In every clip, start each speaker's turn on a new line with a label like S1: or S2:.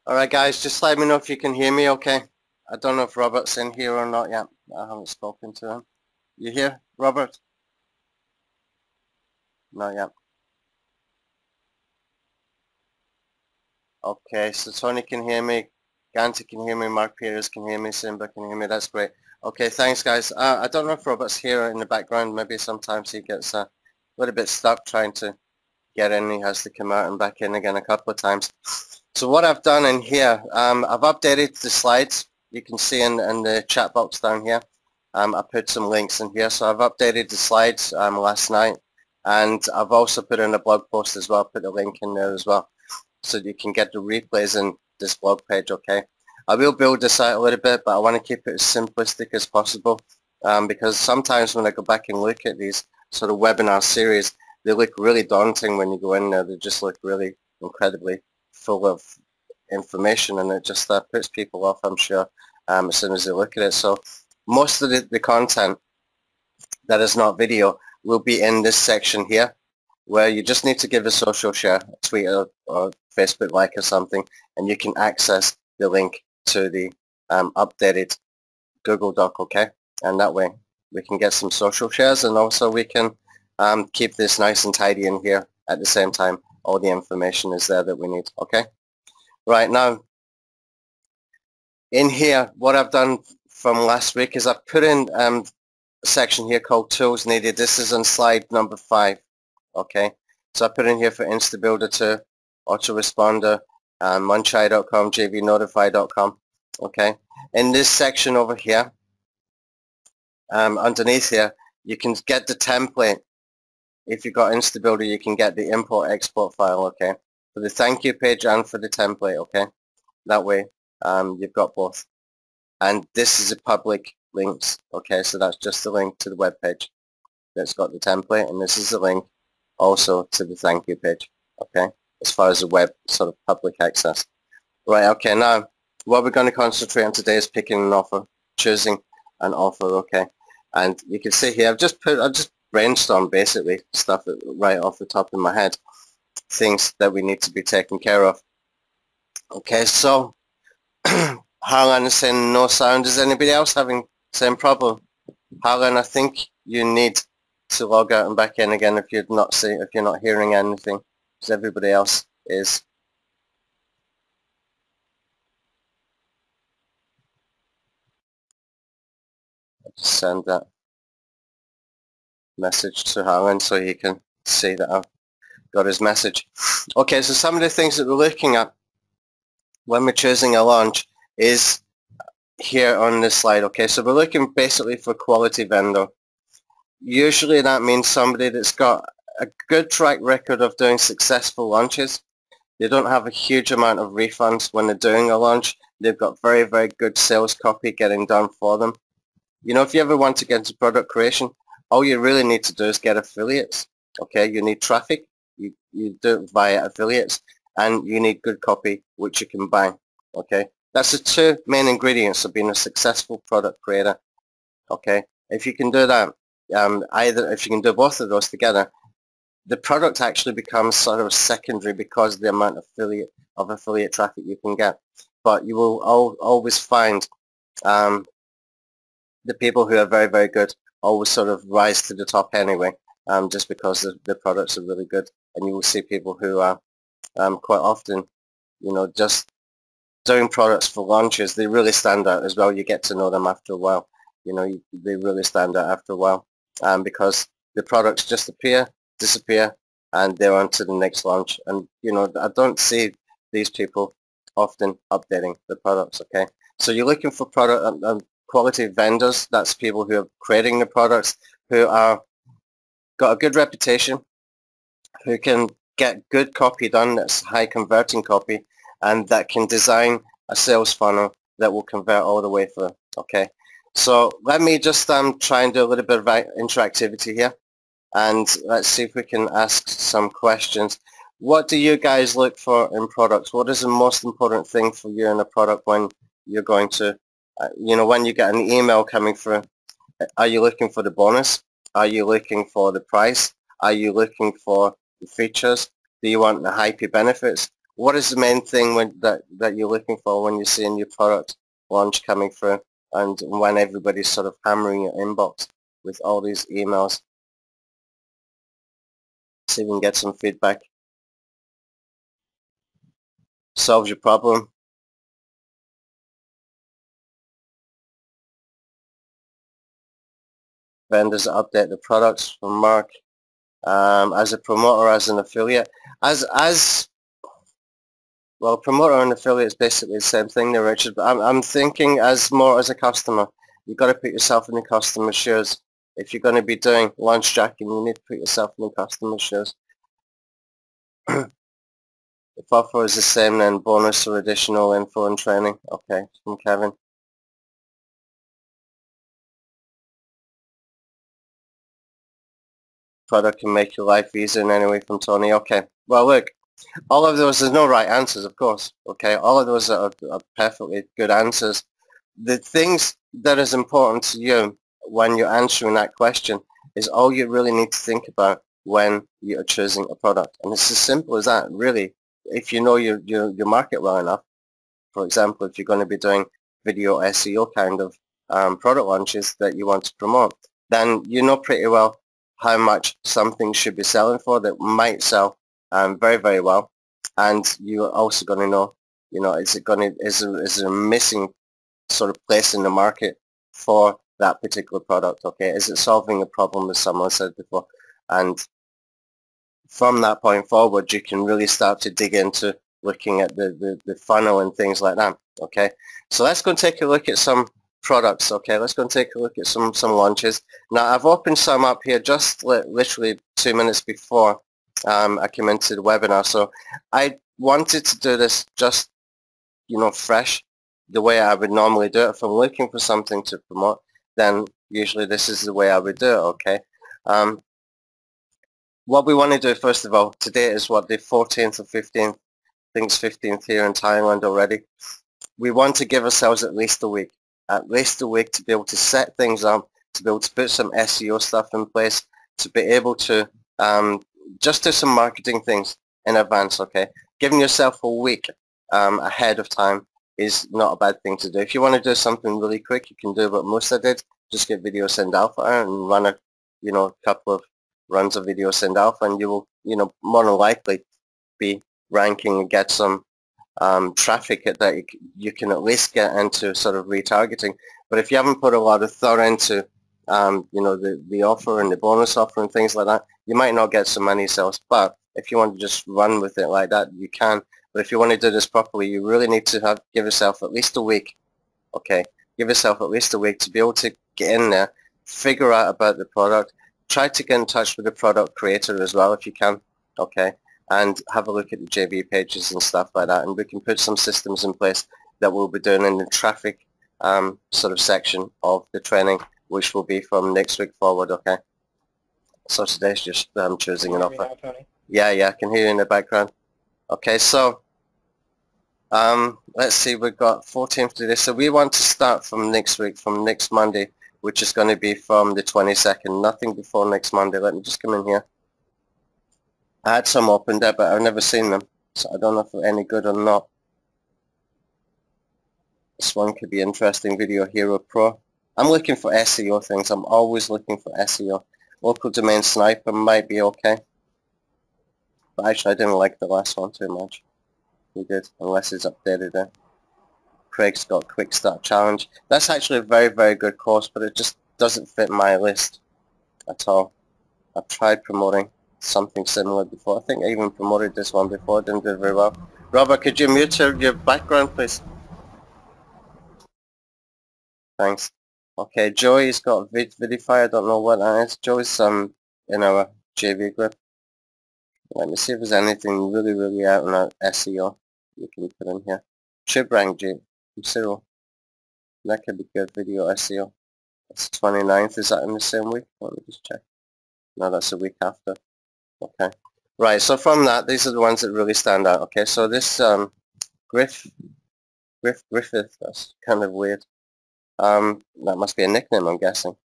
S1: Alright guys, just let me know if you can hear me okay. I don't know if Robert's in here or not yet. I haven't spoken to him. You here, Robert? Not yet. Okay, so Tony can hear me, Ganti can hear me, Mark Peters can hear me, Simba can hear me. That's great. Okay, thanks guys. I don't know if Robert's here in the background. Maybe sometimes he gets a little bit stuck trying to get in. He has to come out and back in again a couple of times. So what I've done in here, I've updated the slides. You can see in the chat box down here. I put some links in here. So I've updated the slides last night, and I've also put in a blog post as well. Put a link in there as well, so you can get the replays in this blog page. Okay, I will build this out a little bit, but I want to keep it as simplistic as possible, because sometimes when I go back and look at these sort of webinar series, they look really daunting when you go in there. They just look really incredibly full of information, and it just puts people off, I'm sure, as soon as they look at it. So most of the content that is not video will be in this section here, where you just need to give a social share, a tweet or Facebook like or something, and you can access the link to the updated Google Doc, okay? And that way we can get some social shares, and also we can keep this nice and tidy in here at the same time. All the information is there that we need, okay? Right now, in here, what I've done from last week is I've put in a section here called Tools Needed. This is on slide number 5, okay? So I put in here for InstaBuilder 2, Autoresponder, Munchai.com, JVNotify.com, okay? In this section over here, underneath here, you can get the template. If you've got InstaBuilder, you can get the import-export file, okay? For the thank you page and for the template, okay? That way, you've got both. And this is a public links, okay? So that's just the link to the web page that's got the template, and this is the link also to the thank you page, okay? As far as the web sort of public access. Right, okay, now what we're going to concentrate on today is picking an offer, choosing an offer, okay? And you can see here, I've just brainstormed basically stuff right off the top of my head, things that we need to be taken care of. Okay, so Harlan is saying no sound. Is anybody else having the same problem? Harlan, I think you need to log out and back in again if you're not hearing anything, because everybody else is. I'll just send that message to Harlan so he can see that I've got his message. Okay, so some of the things that we're looking at when we're choosing a launch is here on this slide. Okay, so we're looking basically for quality vendor. Usually that means somebody that's got a good track record of doing successful launches. They don't have a huge amount of refunds when they're doing a launch. They've got very, very good sales copy getting done for them. You know, if you ever want to get into product creation, all you really need to do is get affiliates. Okay, you need traffic. You do it via affiliates, and you need good copy, which you can buy. Okay, that's the two main ingredients of being a successful product creator. Okay, if you can do that, if you can do both of those together, the product actually becomes sort of secondary because of the amount of affiliate traffic you can get. But you will always find the people who are very, very good always sort of rise to the top anyway, just because the products are really good. And you will see people who are quite often, you know, just doing products for launches. They really stand out as well. You get to know them after a while. You know, they really stand out after a while because the products just disappear, and they're on to the next launch. And, you know, I don't see these people often updating the products, okay? So you're looking for product quality vendors. That's people who are creating the products, who are got a good reputation, who can get good copy done, that's high converting copy, and that can design a sales funnel that will convert all the way through, okay? So let me just try and do a little bit of interactivity here, and let's see if we can ask some questions. What do you guys look for in products? What is the most important thing for you in a product when you're going to, you know, when you get an email coming through? Are you looking for the bonus? Are you looking for the price? Are you looking for the features? Do you want the hypey benefits? what is the main thing that you're looking for when you see a new product launch coming through, and when everybody's sort of hammering your inbox with all these emails? See if we can get some feedback. Solves your problem. Vendors update the products from Mark. As a promoter, as an affiliate, as well, promoter and affiliate is basically the same thing there, Richard. But I'm thinking as more as a customer. You've got to put yourself in the customer's shoes. If you're going to be doing launch jacking, you need to put yourself in the customer's shoes. If offer is the same, then bonus or additional info and training. Okay, from Kevin. Product can make your life easier in any way, from Tony. Okay, well look, all of those, there's no right answers, of course. Okay, all of those are perfectly good answers. The things that is important to you when you're answering that question is all you really need to think about when you're choosing a product. And it's as simple as that, really. If you know your market well enough, for example, if you're going to be doing video SEO kind of product launches that you want to promote, then you know pretty well how much something should be selling for that might sell very, very well. And you're also going to know, is there a missing sort of place in the market for that particular product? Okay, is it solving a problem, as someone said before? And from that point forward, you can really start to dig into looking at the funnel and things like that. Okay, so let's go and take a look at some products. Okay, let's go and take a look at some launches. Now I've opened some up here just literally 2 minutes before I came into the webinar, so I wanted to do this just fresh, the way I would normally do it. If I'm looking for something to promote, then usually this is the way I would do it. Okay, what we want to do first of all today is what, the 14th or 15th, I think it's 15th here in Thailand already. We want to give ourselves at least a week to be able to set things up, to be able to put some SEO stuff in place, to be able to just do some marketing things in advance. Okay, giving yourself a week ahead of time is not a bad thing to do. If you want to do something really quick, you can do what most I did, just get Video Send Alpha out and run a couple of runs of Video Send Alpha, and you will more than likely be ranking and get some traffic that you can at least get into sort of retargeting. But if you haven't put a lot of thought into the offer and the bonus offer and things like that, you might not get so many sales. But if you want to just run with it like that, you can. But if you want to do this properly, you really need to give yourself at least a week. Okay, give yourself at least a week to be able to get in there, figure out about the product, try to get in touch with the product creator as well if you can. Okay, and have a look at the JV pages and stuff like that, and we can put some systems in place that we'll be doing in the traffic sort of section of the training, which will be from next week forward. Okay, so today's just choosing an offer. Yeah, I can hear you in the background. Okay, so let's see, we've got 14th today, so we want to start from next week, from next Monday, which is going to be from the 22nd, nothing before next Monday. Let me just come in here. I had some opened there, but I've never seen them, so I don't know if they're any good or not. This one could be interesting, Video Hero Pro. I'm looking for SEO things. I'm always looking for SEO. Local Domain Sniper might be okay. But actually, I didn't like the last one too much. He did, unless it's updated it. Craig's got Quick Start Challenge. That's actually a very, very good course, but it just doesn't fit my list at all. I've tried promoting something similar before. I think I even promoted this one before. Didn't do very well. Robert, could you mute your background, please? Thanks. Okay, Joey's got Vidify. I don't know what that is. Joey's in our JV group. Let me see if there's anything really, really out on our SEO you can put in here. TripRank G from Cyril. That could be good. Video SEO. It's 29th. Is that in the same week? Let me just check. No, that's a week after. Okay. Right, so from that, these are the ones that really stand out. Okay, so this Griffith, that's kind of weird. That must be a nickname, I'm guessing.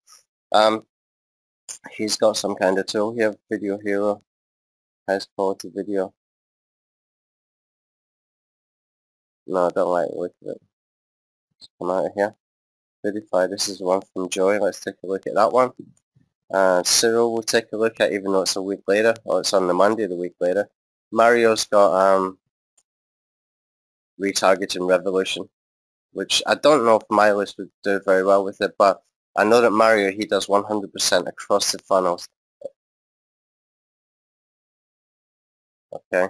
S1: He's got some kind of tool here, Video Hero, highest quality video. No, I don't like the look of it. Let's come out of here. Verify, this is one from Joy. Let's take a look at that one. Cyril we'll take a look at, even though it's a week later, or it's on the Monday the week later. Mario's got retargeting revolution, which I don't know if my list would do very well with it, but I know that Mario, he does 100% across the funnels. Okay,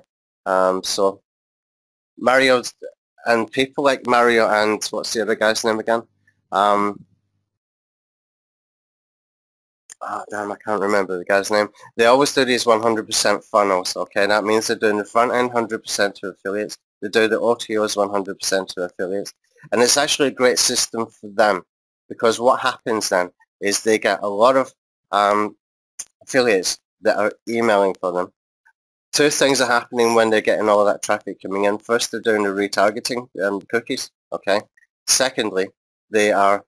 S1: so Mario's, and people like Mario and what's the other guy's name again? Oh damn, I can't remember the guy's name. They always do these 100% funnels, okay? That means they're doing the front end 100% to affiliates. They do the OTOs 100% to affiliates. And it's actually a great system for them, because what happens then is they get a lot of affiliates that are emailing for them. Two things are happening when they're getting all of that traffic coming in. First, they're doing the retargeting cookies, okay? Secondly, they are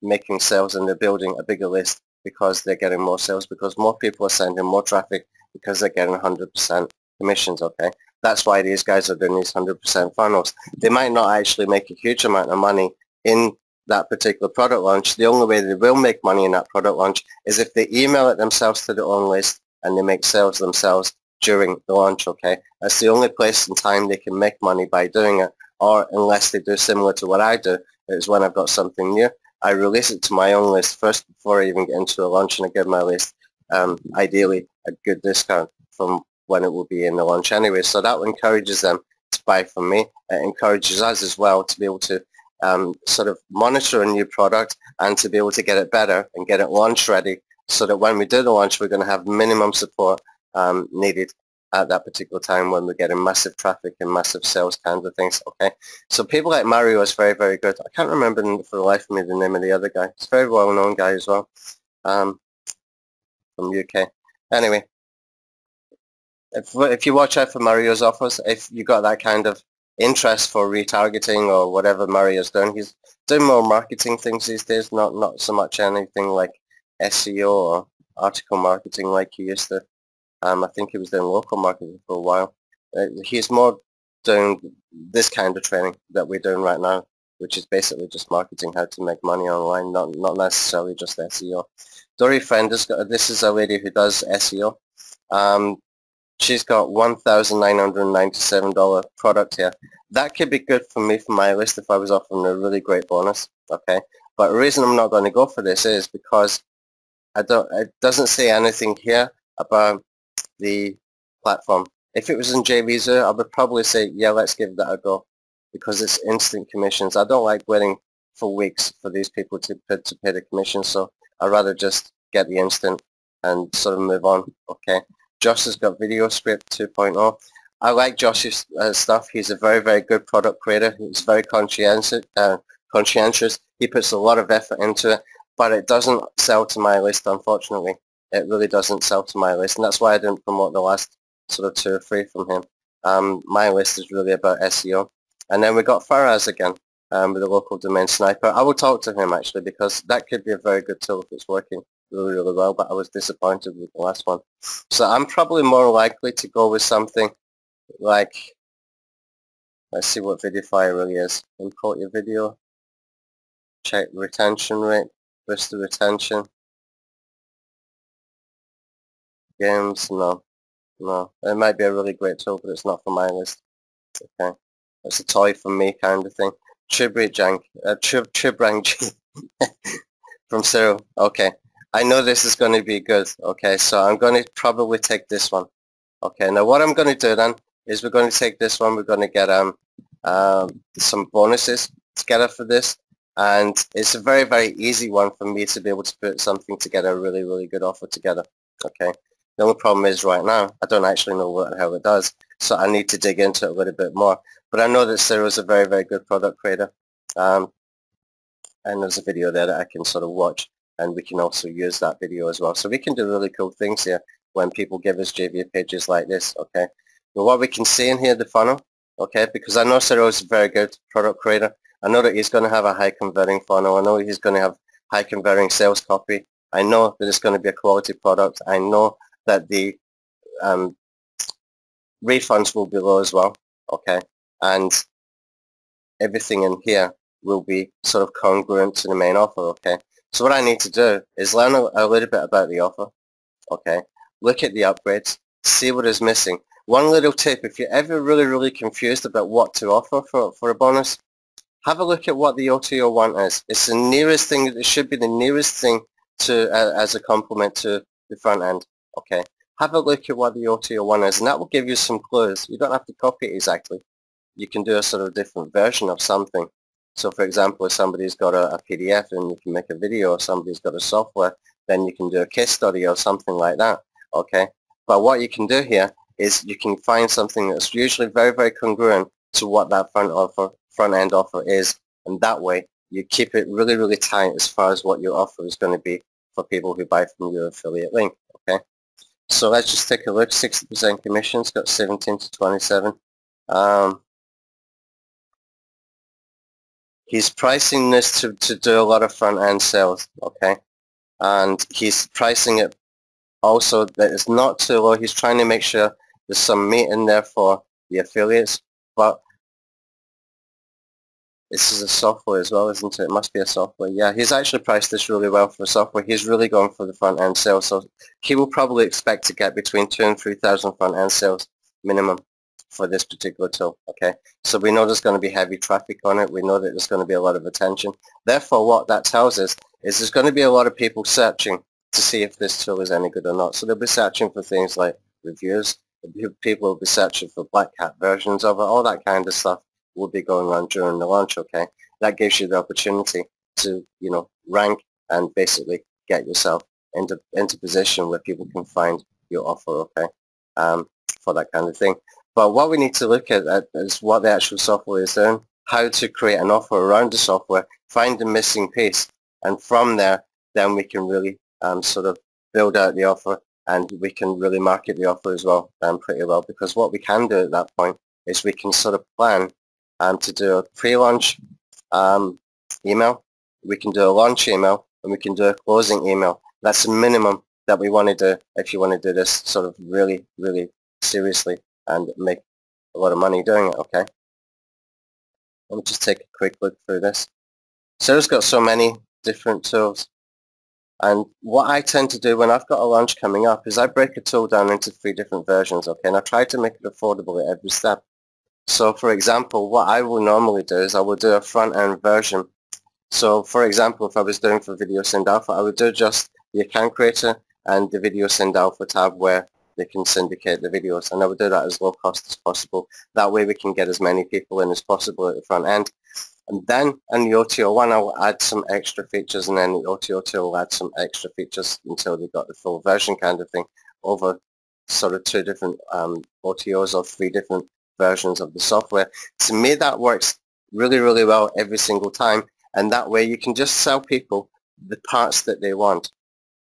S1: making sales and they're building a bigger list because they're getting more sales, because more people are sending more traffic because they're getting 100% commissions, okay? That's why these guys are doing these 100% funnels. They might not actually make a huge amount of money in that particular product launch. The only way they will make money in that product launch is if they email it themselves to their own list and they make sales themselves during the launch, okay? That's the only place and time they can make money by doing it, or unless they do similar to what I do, is when I've got something new, I release it to my own list first before I even get into a launch, and I give my list ideally a good discount from when it will be in the launch anyway. So that encourages them to buy from me. It encourages us as well to be able to sort of monitor a new product and to be able to get it better and get it launch ready, so that when we do the launch, we're going to have minimum support needed at that particular time when we're getting massive traffic and massive sales kinds of things, okay? So people like Mario is very, very good. I can't remember for the life of me the name of the other guy. He's a very well-known guy as well, from UK. Anyway, if you watch out for Mario's offers, if you got that kind of interest for retargeting or whatever Mario's doing, he's doing more marketing things these days, not so much anything like SEO or article marketing like he used to. I think he was doing local marketing for a while. He's more doing this kind of training that we're doing right now, which is basically just marketing, how to make money online, not necessarily just SEO. Dory Friend, this is a lady who does SEO. She's got $1,997 product here. That could be good for me for my list if I was offering a really great bonus, okay? But the reason I'm not going to go for this is because it doesn't say anything here about the platform. If it was in JVisa, I would probably say, yeah, let's give that a go, because it's instant commissions. I don't like waiting for weeks for these people to pay the commission, so I'd rather just get the instant and sort of move on, okay? Josh has got Video Script 2.0. I like Josh's stuff. He's a very, very good product creator. He's very conscientious. He puts a lot of effort into it, but it doesn't sell to my list, unfortunately. It really doesn't sell to my list, and that's why I didn't promote the last sort of 2 or 3 from him. My list is really about SEO. And then we got Faraz again with the local domain sniper. I will talk to him actually, because that could be a very good tool if it's working really, really well, but I was disappointed with the last one. So I'm probably more likely to go with something like, let's see what Vidify really is. Import your video, check retention rate, boost the retention. Games, no. It might be a really great tool, but it's not for my list. Okay, it's a toy for me kind of thing. Tribrang from Cyril. Okay, I know this is going to be good. Okay, so I'm going to probably take this one. Okay, now what I'm going to do then is we're going to take this one. We're going to get some bonuses together for this, and it's a very, very easy one for me to be able to put something together, a really, really good offer together. Okay. The only problem is right now, I don't actually know what the hell it does, so I need to dig into it a little bit more. But I know that Cyril's a very, very good product creator, and there's a video there that I can sort of watch, and we can also use that video as well. So we can do really cool things here when people give us JV pages like this, okay? But what we can see in here, the funnel, okay, because I know Cyril's a very good product creator. I know that he's going to have a high converting funnel. I know he's going to have high converting sales copy. I know that it's going to be a quality product. I know that the refunds will be low as well, okay? And everything in here will be sort of congruent to the main offer, okay? So what I need to do is learn a little bit about the offer, okay? Look at the upgrades, see what is missing. One little tip, if you're ever really confused about what to offer for a bonus, have a look at what the OTO1 is. It's the nearest thing, it should be the nearest thing to as a complement to the front end, okay? Have a look at what the OTO1 is, and that will give you some clues. You don't have to copy it exactly. You can do a sort of different version of something. So for example, if somebody's got a PDF and you can make a video, or somebody's got a software, then you can do a case study or something like that, okay? But what you can do here is you can find something that's usually very congruent to what that front end offer is, and that way you keep it really tight as far as what your offer is going to be for people who buy from your affiliate link, okay? So let's just take a look. 60% commissions, got 17 to 27. He's pricing this to do a lot of front end sales, okay? And he's pricing it also that it's not too low. He's trying to make sure there's some meat in there for the affiliates, but this is a software as well, isn't it? It must be a software. Yeah, he's actually priced this really well for software. He's really going for the front end sales, so he will probably expect to get between 2,000 and 3,000 front end sales minimum for this particular tool, okay? So we know there's going to be heavy traffic on it. We know that there's going to be a lot of attention. Therefore, what that tells us is there's going to be a lot of people searching to see if this tool is any good or not. So they'll be searching for things like reviews. People will be searching for black hat versions of it. All that kind of stuff will be going on during the launch, okay? That gives you the opportunity to, you know, rank and basically get yourself into position where people can find your offer, okay? For that kind of thing. But what we need to look at is what the actual software is doing, how to create an offer around the software, find the missing piece, and from there, then we can really sort of build out the offer, and we can really market the offer as well pretty well, because what we can do at that point is we can sort of plan to do a pre-launch email, we can do a launch email, and we can do a closing email. That's the minimum that we want to do if you want to do this sort of really seriously and make a lot of money doing it, okay? Let me just take a quick look through this. Sarah's got so many different tools, and what I tend to do when I've got a launch coming up is I break a tool down into 3 different versions, okay? And I try to make it affordable at every step. So for example, what I will normally do is I will do a front-end version. So for example, if I was doing for Video Send Alpha, I would do just the account creator and the Video Send Alpha tab where they can syndicate the videos, and I would do that as low cost as possible. That way we can get as many people in as possible at the front end. And then in the OTO1 I will add some extra features, and then the OTO2 will add some extra features until they've got the full version kind of thing over sort of 2 different OTOs or 3 different versions of the software. To me that works really well every single time, and that way you can just sell people the parts that they want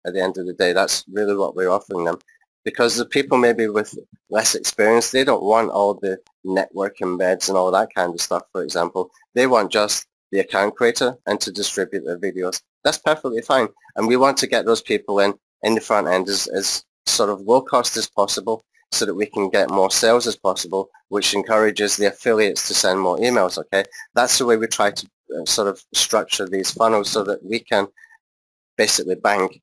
S1: at the end of the day. That's really what we're offering them. Because the people maybe with less experience, they don't want all the network embeds and all that kind of stuff, for example. They want just the account creator and to distribute their videos. That's perfectly fine. And we want to get those people in the front end as sort of low cost as possible so that we can get more sales as possible, which encourages the affiliates to send more emails, okay? That's the way we try to sort of structure these funnels so that we can basically bank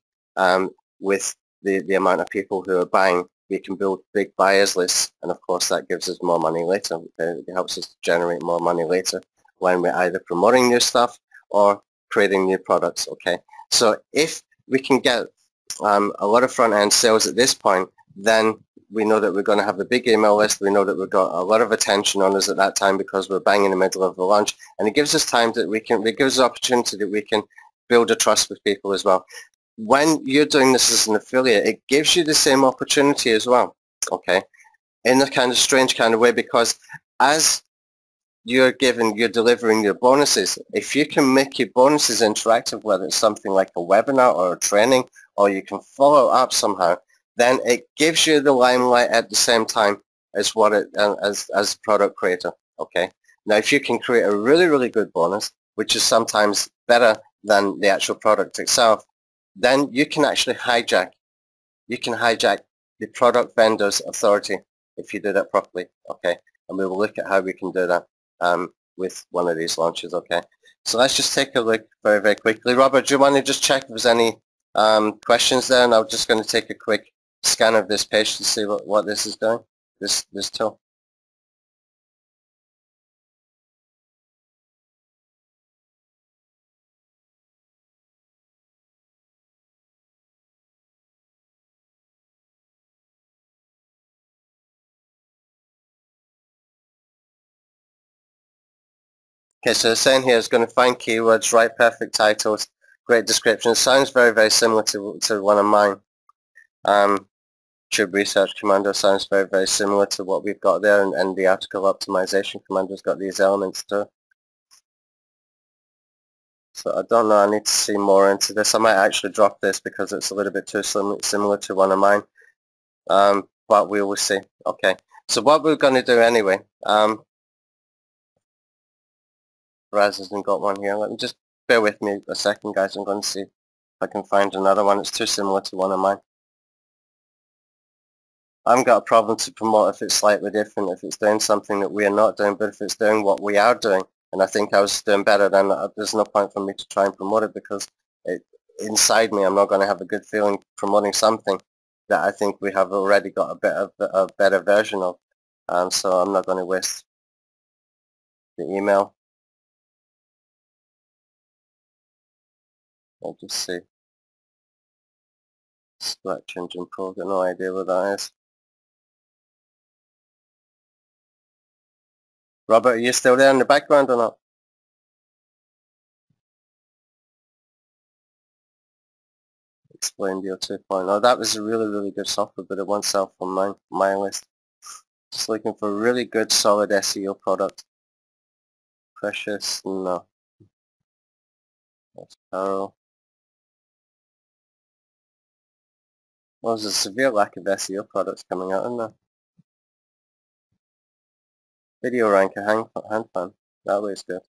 S1: with the amount of people who are buying. We can build big buyers lists, and of course that gives us more money later. It helps us generate more money later when we're either promoting new stuff or creating new products, okay? So if we can get a lot of front-end sales at this point, then we know that we're going to have a big email list. We know that we've got a lot of attention on us at that time because we're bang in the middle of the launch, and it gives us time that it gives us opportunity that we can build a trust with people as well. When you're doing this as an affiliate, it gives you the same opportunity as well, okay, in a kind of strange kind of way, because as you're delivering your bonuses, if you can make your bonuses interactive, whether it's something like a webinar or a training, or you can follow up somehow, then it gives you the limelight at the same time as what it as product creator, okay? Now, if you can create a really good bonus, which is sometimes better than the actual product itself, then you can actually hijack the product vendor's authority if you do that properly, okay? And we will look at how we can do that with one of these launches. Okay, so let's just take a look very, very quickly. Robert, do you want to just check if there's any questions there? And I'm just going to take a quick scan of this page to see what this is doing, this tool. Okay, so it's saying here it's going to find keywords, write perfect titles, great descriptions. Sounds very, very similar to one of mine. Tube Research Commando sounds very, very similar to what we've got there, and the article optimization commando's got these elements too. So I don't know, I need to see more into this. I might actually drop this because it's a little bit too similar to one of mine. But we will see. Okay, so what we're going to do anyway, Raz hasn't got one here. Let me just bear with me a second, guys. I'm going to see if I can find another one. It's too similar to one of mine. I haven't got a problem to promote if it's slightly different, if it's doing something that we are not doing, but if it's doing what we are doing, and I think I was doing better, then there's no point for me to try and promote it, because inside me I'm not going to have a good feeling promoting something that I think we have already got a better version of. So I'm not going to waste the email. I'll just see. Search Engine Pro, got no idea what that is. Robert, are you still there in the background or not? IFTTTSEO 2.0. That was a really, really good software, but it won't sell from my list. Just looking for a really good, solid SEO product. Precious, no. That's Carol. Well, there's a severe lack of SEO products coming out, isn't there? Video Ranker, Handpan. That looks good.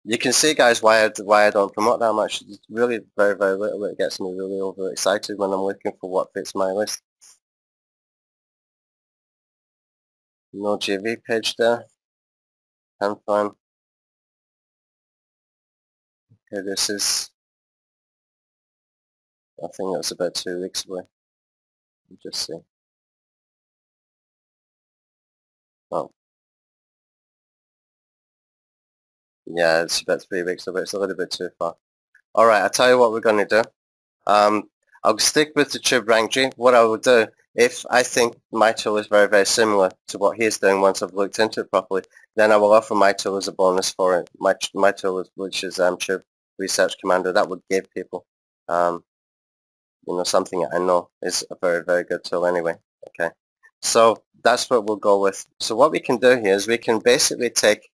S1: You can see, guys, why I don't promote that much. It's really very, very little. It gets me really overexcited when I'm looking for what fits my list. No JV page there. Handpan. Okay, this is, I think that's about 2 weeks away. Just see. Oh. Yeah, it's about 3 weeks away. It's a little bit too far. Alright, I'll tell you what we're going to do. I'll stick with the Tube Rank G. What I will do, if I think my tool is very, very similar to what he's doing once I've looked into it properly, then I will offer my tool as a bonus for it. My tool, which is Tube Research Commando, that would give people, you know, something I know is a very, very good tool anyway. Okay, so that's what we'll go with. So what we can do here is we can basically take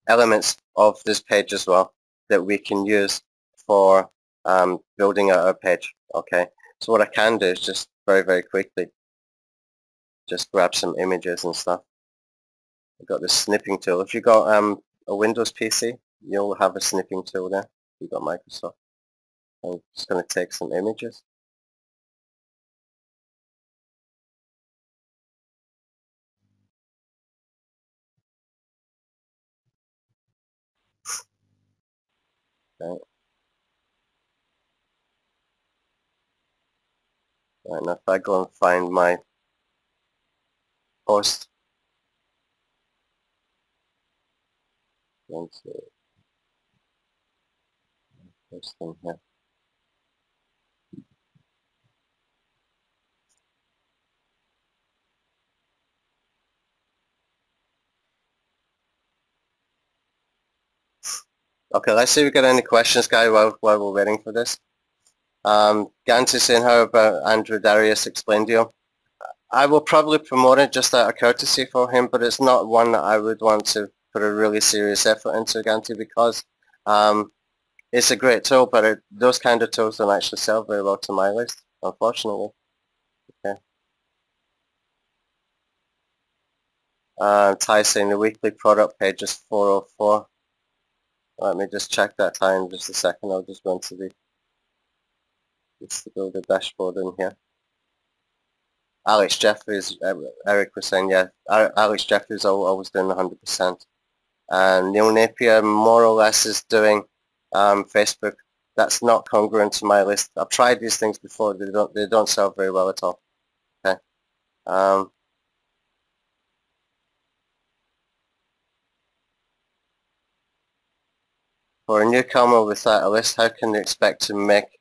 S1: elements of this page as well that we can use for building out our page. Okay, so what I can do is just very, very quickly just grab some images and stuff. I've got this snipping tool. If you've got a Windows PC, you'll have a snipping tool there. You've got Microsoft. I'm just going to take some images. Okay. Right, now if I go and find my post, post in here. Okay, let's see if we got any questions, guys, while we're waiting for this. Gant is saying, how about Andrew Darius Explaindio? I will probably promote it just out of courtesy for him, but it's not one that I would want to put a really serious effort into, Ganti, because it's a great tool, but those kind of tools don't actually sell very well to my list, unfortunately. Okay. Ty saying the weekly product page is 404. Let me just check that time in just a second. I'll just go into the dashboard in here. Alex Jeffries, Eric was saying, yeah, Alex Jeffries always doing 100%. and Neil Napier more or less is doing Facebook. That's not congruent to my list. I've tried these things before. They don't sell very well at all. Okay. For a newcomer without a list, how can they expect to make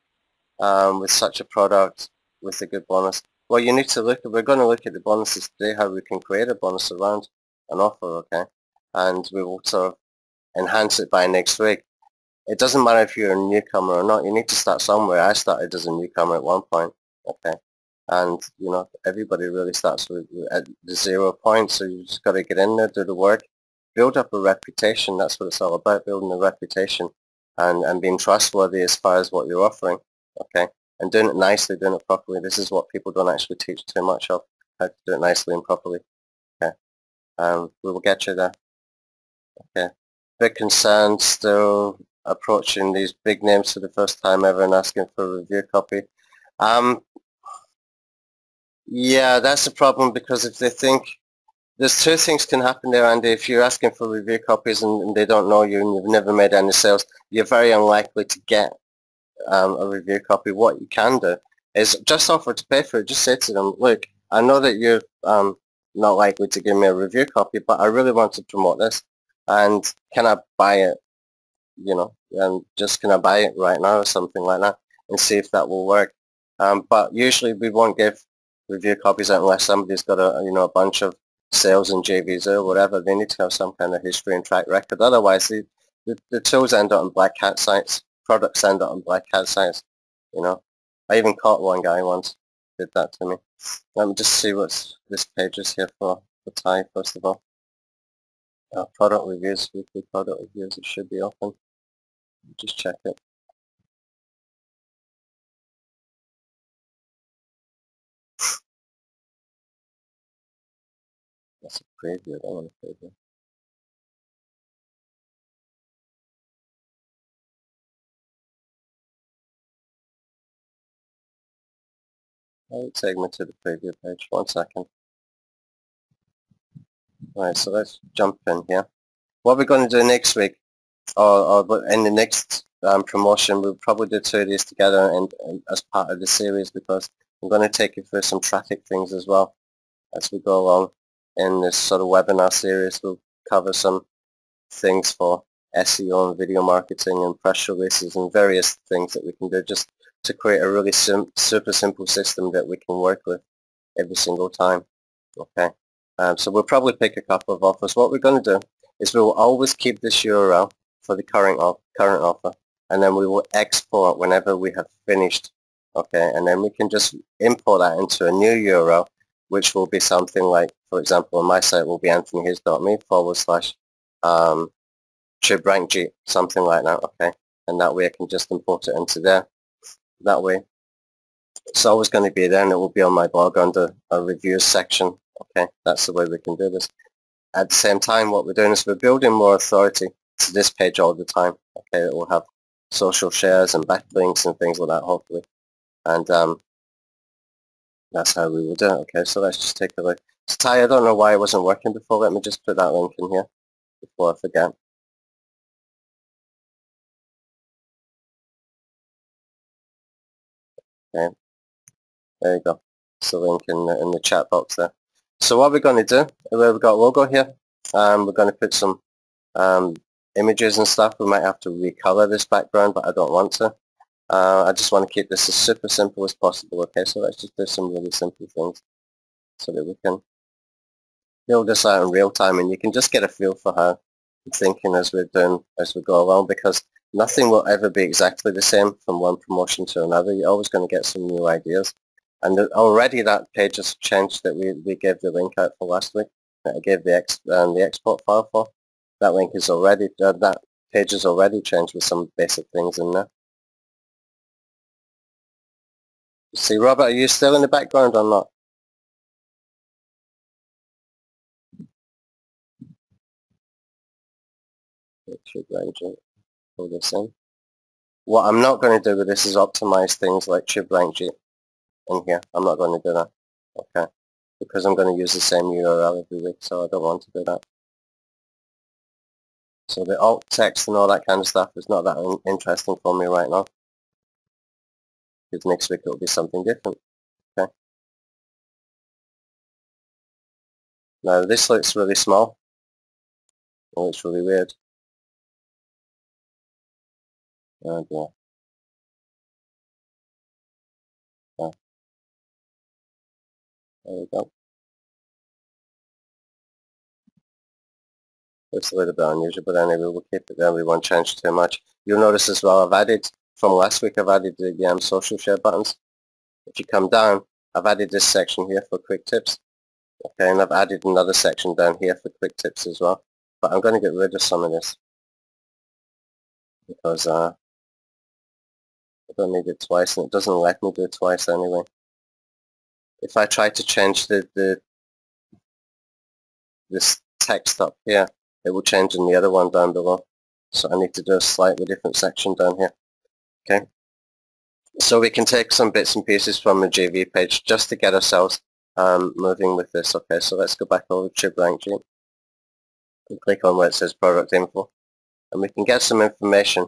S1: with such a product with a good bonus? Well, you need to look. We're going to look at the bonuses today, how we can create a bonus around an offer, okay? And we will sort of enhance it by next week. It doesn't matter if you're a newcomer or not. You need to start somewhere. I started as a newcomer at one point, okay? And, you know, everybody really starts at the 0 point, so you just got to get in there, do the work, build up a reputation. That's what it's all about, building a reputation and being trustworthy as far as what you're offering, okay? And doing it nicely, doing it properly. This is what people don't actually teach too much of, how to do it nicely and properly, okay? We will get you there, okay? Big concerned still approaching these big names for the first time ever and asking for a review copy. Yeah, that's the problem, because if they think, there's two things can happen there, Andy. If you're asking for review copies and they don't know you and you've never made any sales, you're very unlikely to get a review copy. What you can do is just offer to pay for it. Just say to them, look, I know that you're not likely to give me a review copy, but I really want to promote this, and can I buy it, you know, and just can I buy it right now or something like that, and see if that will work. But usually we won't give review copies out unless somebody's got a bunch of sales and JVs or whatever. They need to have some kind of history and track record. Otherwise, the tools end up on black hat sites. Products end up on black hat sites. You know, I even caught one guy once did that to me. Let me just see what this page is here for Thai first of all. Product reviews, weekly product reviews. It should be open. Just check it. That's a preview. I don't want a preview. I'll take me to the preview page. 1 second. Right, so let's jump in here. What we're going to do next week, or in the next promotion, we'll probably do 2 of these together and as part of the series, because I'm going to take you through some traffic things as well as we go along in this sort of webinar series. We'll cover some things for SEO and video marketing and press releases and various things that we can do just to create a really super simple system that we can work with every single time. Okay, so we'll probably pick a couple of offers. What we're going to do is we will always keep this URL for the current offer, and then we will export whenever we have finished. Okay, and then we can just import that into a new URL, which will be something like, for example, on my site will be anthonyhughes.me/TubeRankG, something like that. Okay, and that way I can just import it into there. That way it's always going to be there, and it will be on my blog under a reviews section. Okay, that's the way we can do this. At the same time, what we're doing is we're building more authority to this page all the time. Okay, it will have social shares and backlinks and things like that, hopefully. And that's how we will do it. Okay, so let's just take a look. So Ty, I don't know why it wasn't working before. Let me just put that link in here before I forget. Okay, there you go. It's the link in the chat box there. So what we're going to do, we've got a logo here. We're going to put some images and stuff. We might have to recolor this background, but I don't want to. I just want to keep this as super simple as possible. Okay, so let's just do some really simple things so that we can build this out in real time, and you can just get a feel for how I'm thinking as we go along, because nothing will ever be exactly the same from one promotion to another. You're always going to get some new ideas. And already that page has changed that we gave the link out for last week, that I gave the export file for. That link is already, that page is already changed with some basic things in there. See, Robert, are you still in the background or not? Pull this in. What I'm not going to do with this is optimize things like TubeRankG in here. I'm not going to do that. Okay, because I'm going to use the same URL every week, so I don't want to do that. So the alt text and all that kind of stuff is not that interesting for me right now, because next week it will be something different. Okay. Now this looks really small. It looks really weird. Oh dear. Oh, there we go. Looks a little bit unusual, but anyway, we'll keep it there. We won't change too much. You'll notice as well, I've added, from last week, I've added the social share buttons. If you come down, I've added this section here for quick tips. Okay, and I've added another section down here for quick tips as well. But I'm going to get rid of some of this because I don't need it twice, and it doesn't let me do it twice anyway. If I try to change this text up here, it will change in the other one down below. So I need to do a slightly different section down here. Okay. So we can take some bits and pieces from the JV page just to get ourselves moving with this. Okay, so let's go back over to blank sheet and click on where it says product info, and we can get some information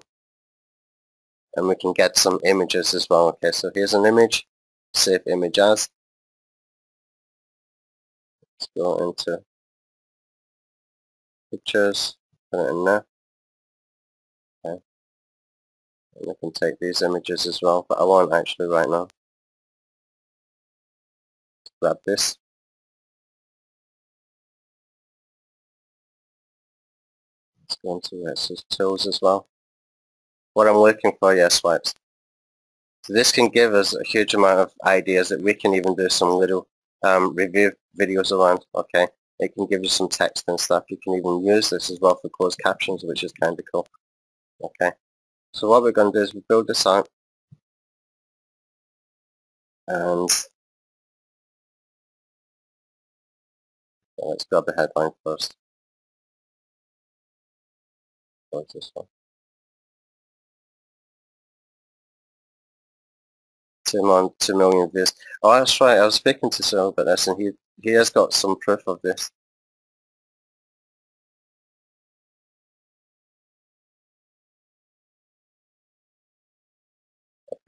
S1: and we can get some images as well. Okay, so here's an image, save image as. Let's go into pictures, put it in there. Okay, and we can take these images as well, but I won't actually right now. Grab this. Let's go into where it says tools as well. What I'm looking for, yes, swipes. So this can give us a huge amount of ideas that we can even do some little review videos around. Okay, it can give you some text and stuff. You can even use this as well for closed captions, which is kind of cool. Okay, so what we're going to do is we build this out, and let's grab the headline first. What's this one? 2 million views. Oh, that's right. I was speaking to Cyril about this, and he has got some proof of this.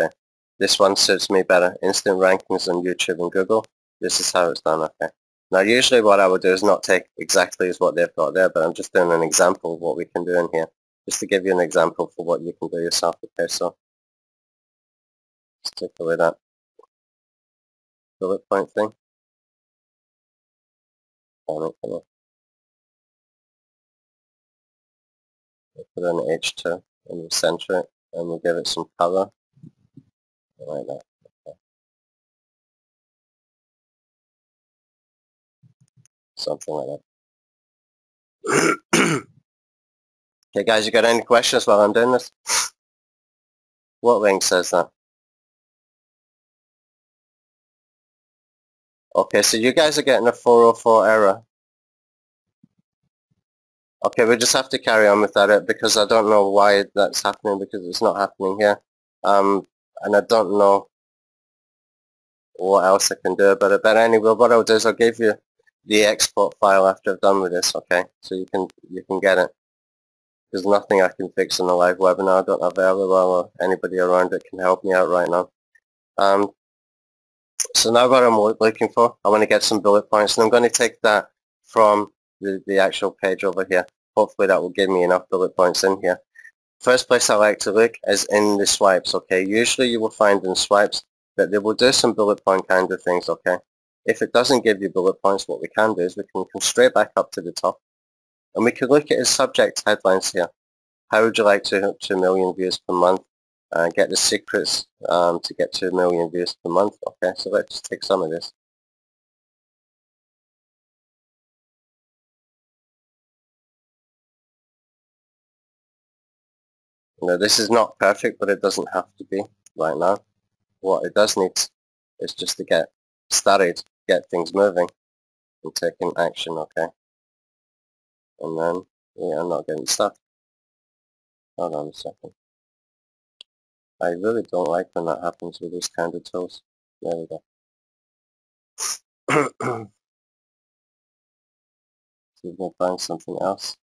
S1: Okay, this one suits me better. Instant rankings on YouTube and Google. This is how it's done. Okay. Now, usually what I would do is not take exactly as what they've got there, but I'm just doing an example of what we can do in here, just to give you an example for what you can do yourself. Okay, so let's take away that bullet point thing. We'll put in H2 and we'll center it and we'll give it some color like that. Okay. Something like that. Okay guys, you got any questions while I'm doing this? What link says that? Okay, so you guys are getting a 404 error. Okay, we just have to carry on with that because I don't know why that's happening, because it's not happening here. And I don't know what else I can do about it. But anyway, what I'll do is I'll give you the export file after I've done with this, okay? So you can get it. There's nothing I can fix in a live webinar. I don't have Elwell or anybody around that can help me out right now. So now what I'm looking for, I want to get some bullet points, and I'm going to take that from the actual page over here. Hopefully that will give me enough bullet points in here. First place I like to look is in the swipes, okay? Usually you will find in swipes that they will do some bullet point kind of things, okay? If it doesn't give you bullet points, what we can do is we can come straight back up to the top, and we can look at his subject headlines here. How would you like to hit 2 million views per month? Get the secrets to get 2 million views per month. Okay, so let's just take some of this. Now this is not perfect, but it doesn't have to be right now. What it does need is just to get started, get things moving and taking action, okay? And then, yeah, I'm not getting stuck. Hold on a second. I really don't like when that happens with these kind of tools. There we go. See if we can find something else.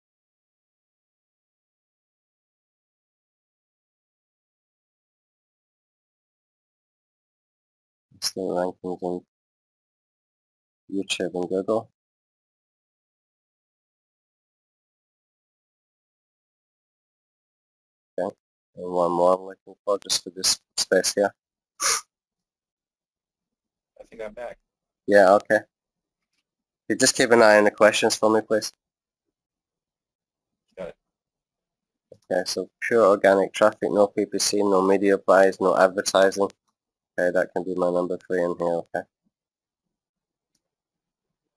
S1: Still rankings in YouTube and Google. Okay, and one more I'm looking for just for this space here.
S2: I think I'm back.
S1: Yeah, okay. You just keep an eye on the questions for me, please.
S2: Got it.
S1: Okay, so pure organic traffic, no PPC, no media buys, no advertising. Okay, that can be my number 3 in here, okay.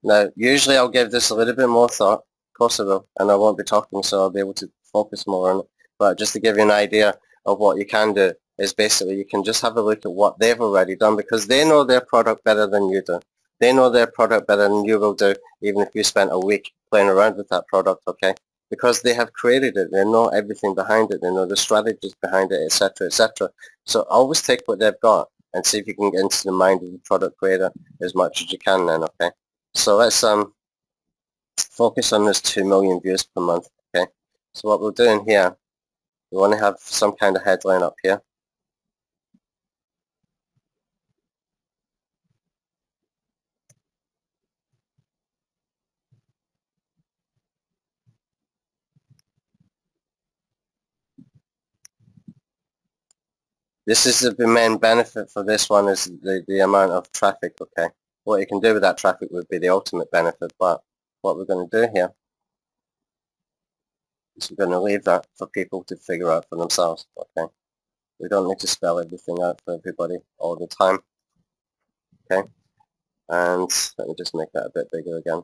S1: Now, usually I'll give this a little bit more thought, of course I will, and I won't be talking so I'll be able to focus more on it. But just to give you an idea of what you can do is basically you can just have a look at what they've already done because they know their product better than you do. They know their product better than you will do even if you spent a week playing around with that product, okay? Because they have created it, they know everything behind it, they know the strategies behind it, etc., etc. So always take what they've got and see if you can get into the mind of the product creator as much as you can then, okay? So let's focus on this 2 million views per month, okay? So what we'll do in here, we want to have some kind of headline up here. This is the main benefit for this one is the amount of traffic, okay? What you can do with that traffic would be the ultimate benefit, but what we're going to do here is we're going to leave that for people to figure out for themselves, okay? We don't need to spell everything out for everybody all the time, okay? And let me just make that a bit bigger again.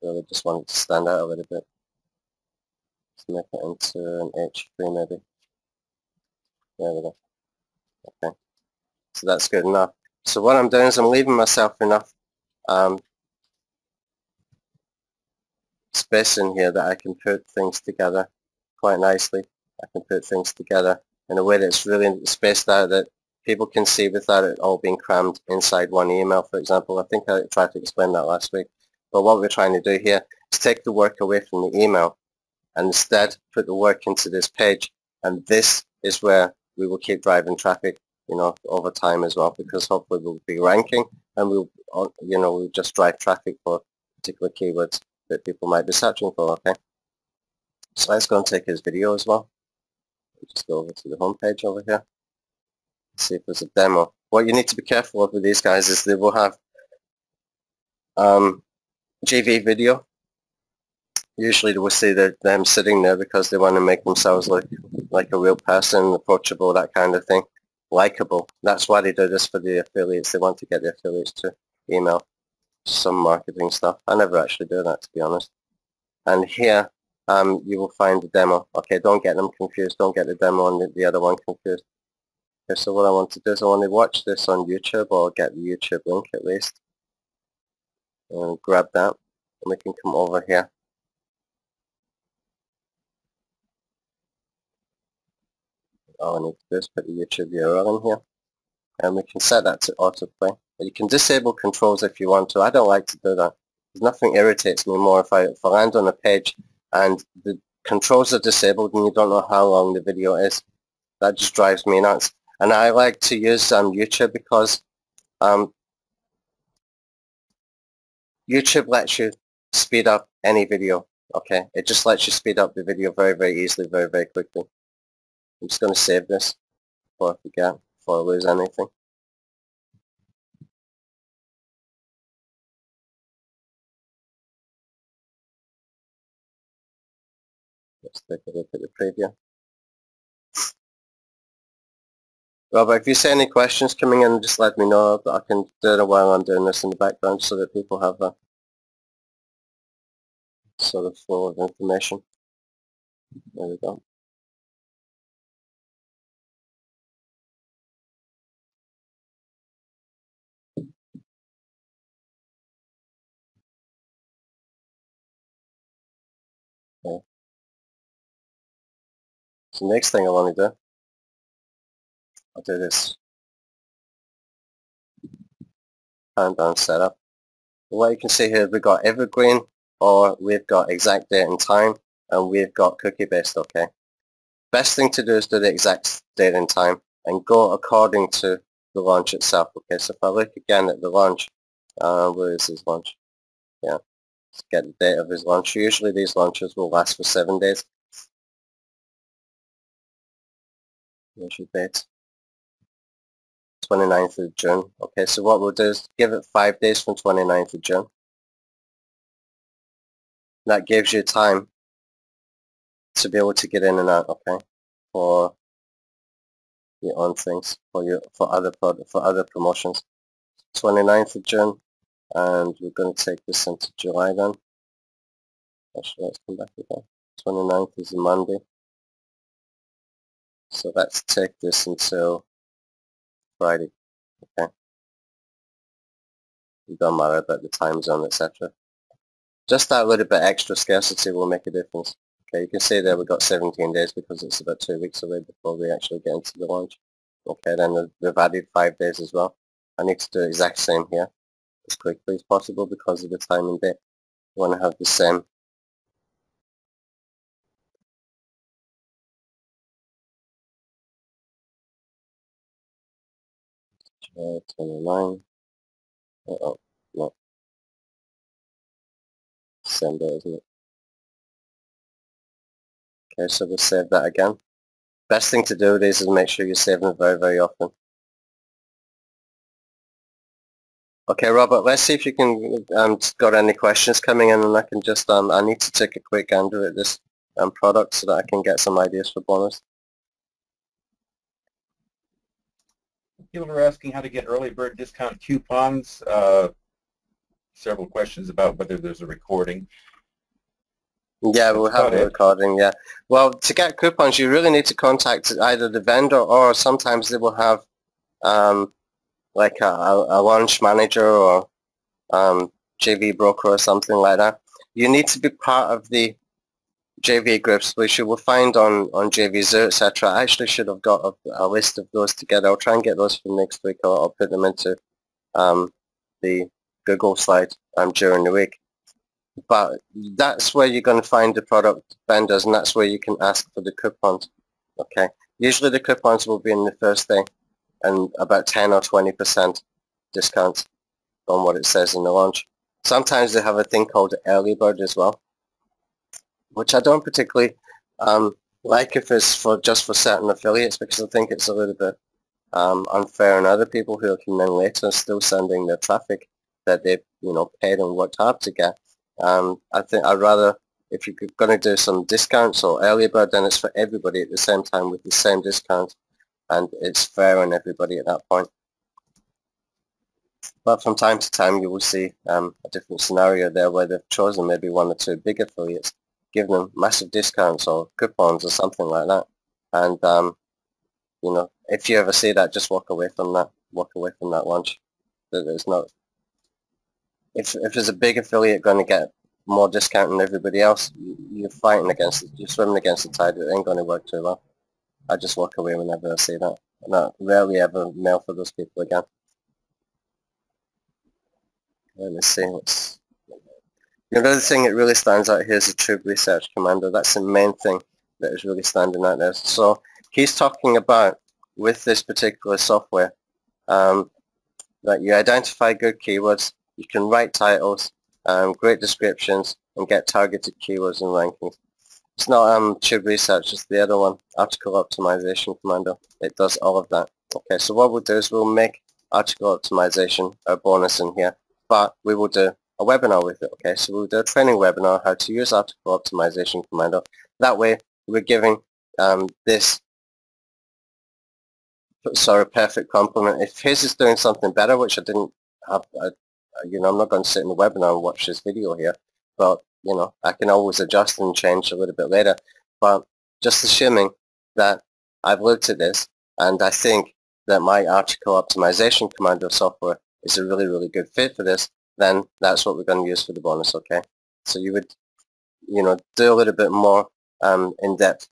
S1: Really just want it to stand out a little bit. Let's make it into an H3 maybe. There we go. Okay, so that's good enough. So what I'm doing is I'm leaving myself enough space in here that I can put things together quite nicely. I can put things together in a way that's really spaced out that people can see without it all being crammed inside one email, for example. I think I tried to explain that last week. But what we're trying to do here is take the work away from the email and instead put the work into this page. And this is where we will keep driving traffic, you know, over time as well, because hopefully we'll be ranking and we'll, you know, we'll just drive traffic for particular keywords that people might be searching for, okay? So let's go and take his video as well. Just go over to the home page over here. See if there's a demo. What you need to be careful of with these guys is they will have GV video. Usually they will see them sitting there because they want to make themselves look like a real person, approachable, that kind of thing, likable. That's why they do this for the affiliates. They want to get the affiliates to email some marketing stuff. I never actually do that, to be honest. And here you will find the demo. Okay, don't get them confused. Don't get the demo and the other one confused. Okay, so what I want to do is I want to watch this on YouTube or get the YouTube link at least. And grab that. And we can come over here. All I need to do is put the YouTube URL in here. And we can set that to autoplay. You can disable controls if you want to. I don't like to do that. There's nothing irritates me more if I land on a page and the controls are disabled and you don't know how long the video is. That just drives me nuts. And I like to use YouTube because YouTube lets you speed up any video. Okay, it just lets you speed up the video very, very easily, very, very quickly. I'm just going to save this before I forget, before I lose anything. Let's take a look at the preview. Robert, if you see any questions coming in, just let me know. I can do it while I'm doing this in the background so that people have a sort of flow of information. There we go. Okay. So next thing I want to do, I'll do this countdown setup. What you can see here, we've got evergreen, or we've got exact date and time, and we've got cookie based, okay? Best thing to do is do the exact date and time and go according to the launch itself. Okay, so if I look again at the launch, where is his launch? Yeah, let's get the date of his launch. Usually these launches will last for 7 days. Here's your date. 29th of June. Okay, so what we'll do is give it 5 days from 29th of June. That gives you time to be able to get in and out, okay, for your own things, for other promotions. 29th of June, and we're going to take this into July then. Actually, let's come back again. 29th is a Monday. So let's take this until Friday, okay? It don't matter about the time zone, etc. Just that little bit extra scarcity will make a difference. Okay, you can see there we've got 17 days because it's about 2 weeks away before we actually get into the launch. Okay, then they've added 5 days as well. I need to do the exact same here as quickly as possible because of the time and date. You want to have the same. July 29. Oh, no. December, isn't it? Okay, so we'll save that again. Best thing to do with these is make sure you're saving it very, very often. Okay, Robert, let's see if you can got any questions coming in, and I can just I need to take a quick gander at this product so that I can get some ideas for bonus.
S2: People are asking how to get early bird discount coupons. Several questions about whether there's a recording.
S1: Yeah, we'll have a recording, yeah. Well, to get coupons, you really need to contact either the vendor or sometimes they will have like a launch manager or JV broker or something like that. You need to be part of the JV groups, which you will find on JVZoo, etc. I actually should have got a list of those together. I'll try and get those for next week, or I'll put them into the Google slide during the week. But that's where you're going to find the product vendors, and that's where you can ask for the coupons. Okay. Usually the coupons will be in the first day and about 10 or 20% discount on what it says in the launch. Sometimes they have a thing called early bird as well, which I don't particularly like if it's just for certain affiliates, because I think it's a little bit unfair on other people who come in later still sending their traffic that they've paid and worked hard to get. I think I'd rather, if you're going to do some discounts or early bird, then it's for everybody at the same time with the same discount, and it's fair on everybody at that point. But from time to time you will see a different scenario there where they've chosen maybe one or two big affiliates, giving them massive discounts or coupons or something like that. And if you ever see that, just walk away from that. Walk away from that launch. There's not. If there's a big affiliate going to get more discount than everybody else, you're fighting against it. You're swimming against the tide. It ain't going to work too well. I just walk away whenever I see that. And I rarely ever mail for those people again. Let me see what's... The other thing that really stands out here is the Tube Research Commander. That's the main thing that is really standing out there. So he's talking about, with this particular software, that you identify good keywords, you can write titles, great descriptions, and get targeted keywords and rankings. It's not Tube Research, it's the other one, Article Optimization Commander. It does all of that. Okay, so what we'll do is we'll make Article Optimization a bonus in here, but we will do a webinar with it. Okay, so we'll do a training webinar how to use Article Optimization Commander. That way we're giving this sort of perfect complement. If his is doing something better, which I didn't have, I'm not going to sit in the webinar and watch this video here, but I can always adjust and change a little bit later. But just assuming that I've looked at this and I think that my Article Optimization Commander software is a really, really good fit for this, then that's what we're going to use for the bonus, okay? So you would, do a little bit more in depth.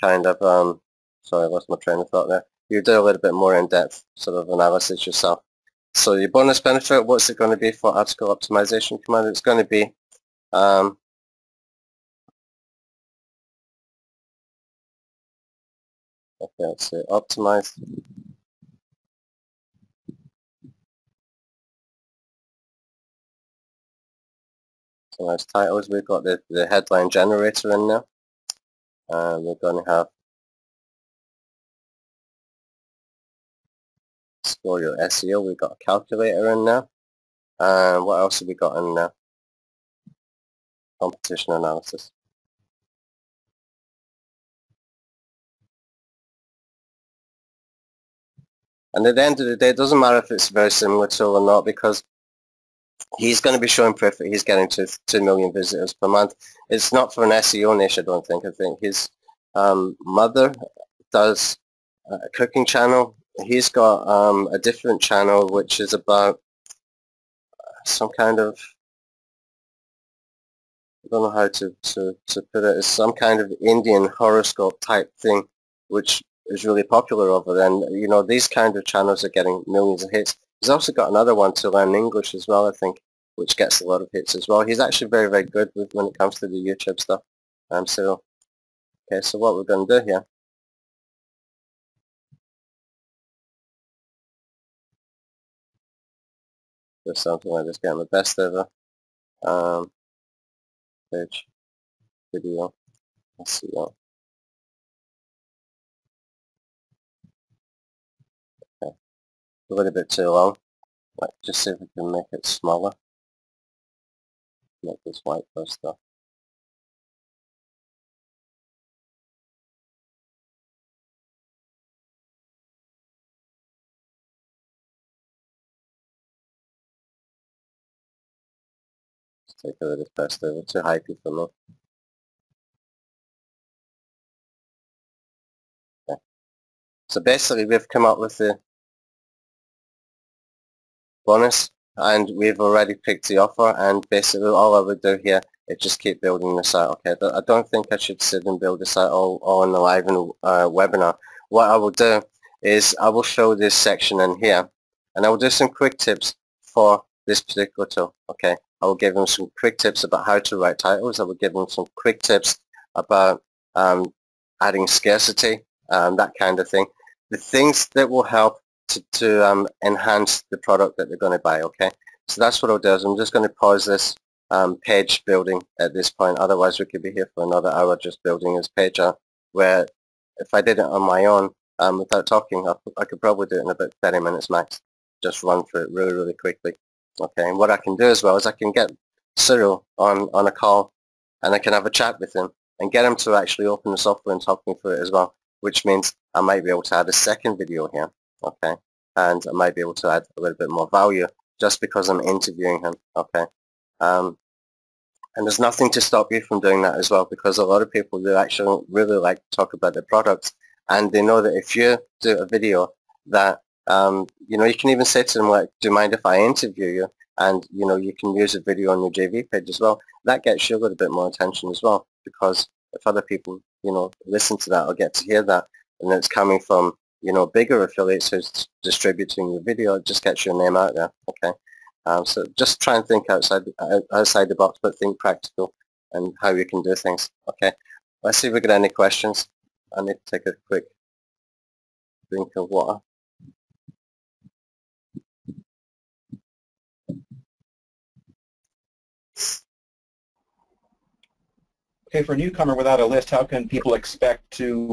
S1: Kind of, sorry, I lost my train of thought there. You do a little bit more in-depth sort of analysis yourself. So your bonus benefit, what's it going to be for Article Optimization Commander? It's going to be Okay, let's see, optimize. So as titles, we've got the headline generator in there. We're going to have score your SEO. We've got a calculator in there. And what else have we got in there? Competition analysis. And at the end of the day, it doesn't matter if it's a very similar tool or not, because he's going to be showing proof that he's getting to 2 million visitors per month. It's not for an SEO niche, I don't think. I think his mother does a cooking channel. He's got a different channel which is about some kind of, I don't know how to put it, it's some kind of Indian horoscope type thing, which is really popular over there. And you know, these kind of channels are getting millions of hits. He's also got another one to learn English as well, I think, which gets a lot of hits as well. He's actually very, very good with when it comes to the YouTube stuff. Okay, so what we're going to do here, do something like this, get my best ever page, video, SEO. Okay, a little bit too long. Let's just see if we can make it smaller. Make this white first though. Let's take a little best over, too hypey for me. Okay. So basically we've come up with the bonus and we've already picked the offer, and basically all I would do here is just keep building this out. Okay, I don't think I should sit and build this out all in the live webinar. What I will do is I will show this section in here, and I will do some quick tips for this particular tool. Okay, I will give them some quick tips about how to write titles. I will give them some quick tips about adding scarcity, that kind of thing. The things that will help to enhance the product that they're going to buy. Okay, so that's what I'll do. Is I'm just going to pause this page building at this point. Otherwise we could be here for another hour just building this page out, where if I did it on my own without talking, I could probably do it in about 30 minutes max. Just run through it really, really quickly. Okay, and what I can do as well is I can get Cyril on a call, and I can have a chat with him and get him to actually open the software and talk me through it as well, which means I might be able to add a second video here. Okay, and I might be able to add a little bit more value just because I'm interviewing him. Okay, and there's nothing to stop you from doing that as well, because a lot of people do actually really like to talk about their products, and they know that if you do a video that you know, you can even say to them like, do you mind if I interview you? And you know, you can use a video on your JV page as well. That gets you a little bit more attention as well, because if other people, you know, listen to that or get to hear that, and it's coming from, you know, bigger affiliates who's distributing your video, it just gets your name out there. Okay, so just try and think outside the box, but think practical and how you can do things. Okay, let's see if we get any questions. I need to take a quick drink of water.
S2: Okay, for a newcomer without a list, how can people expect to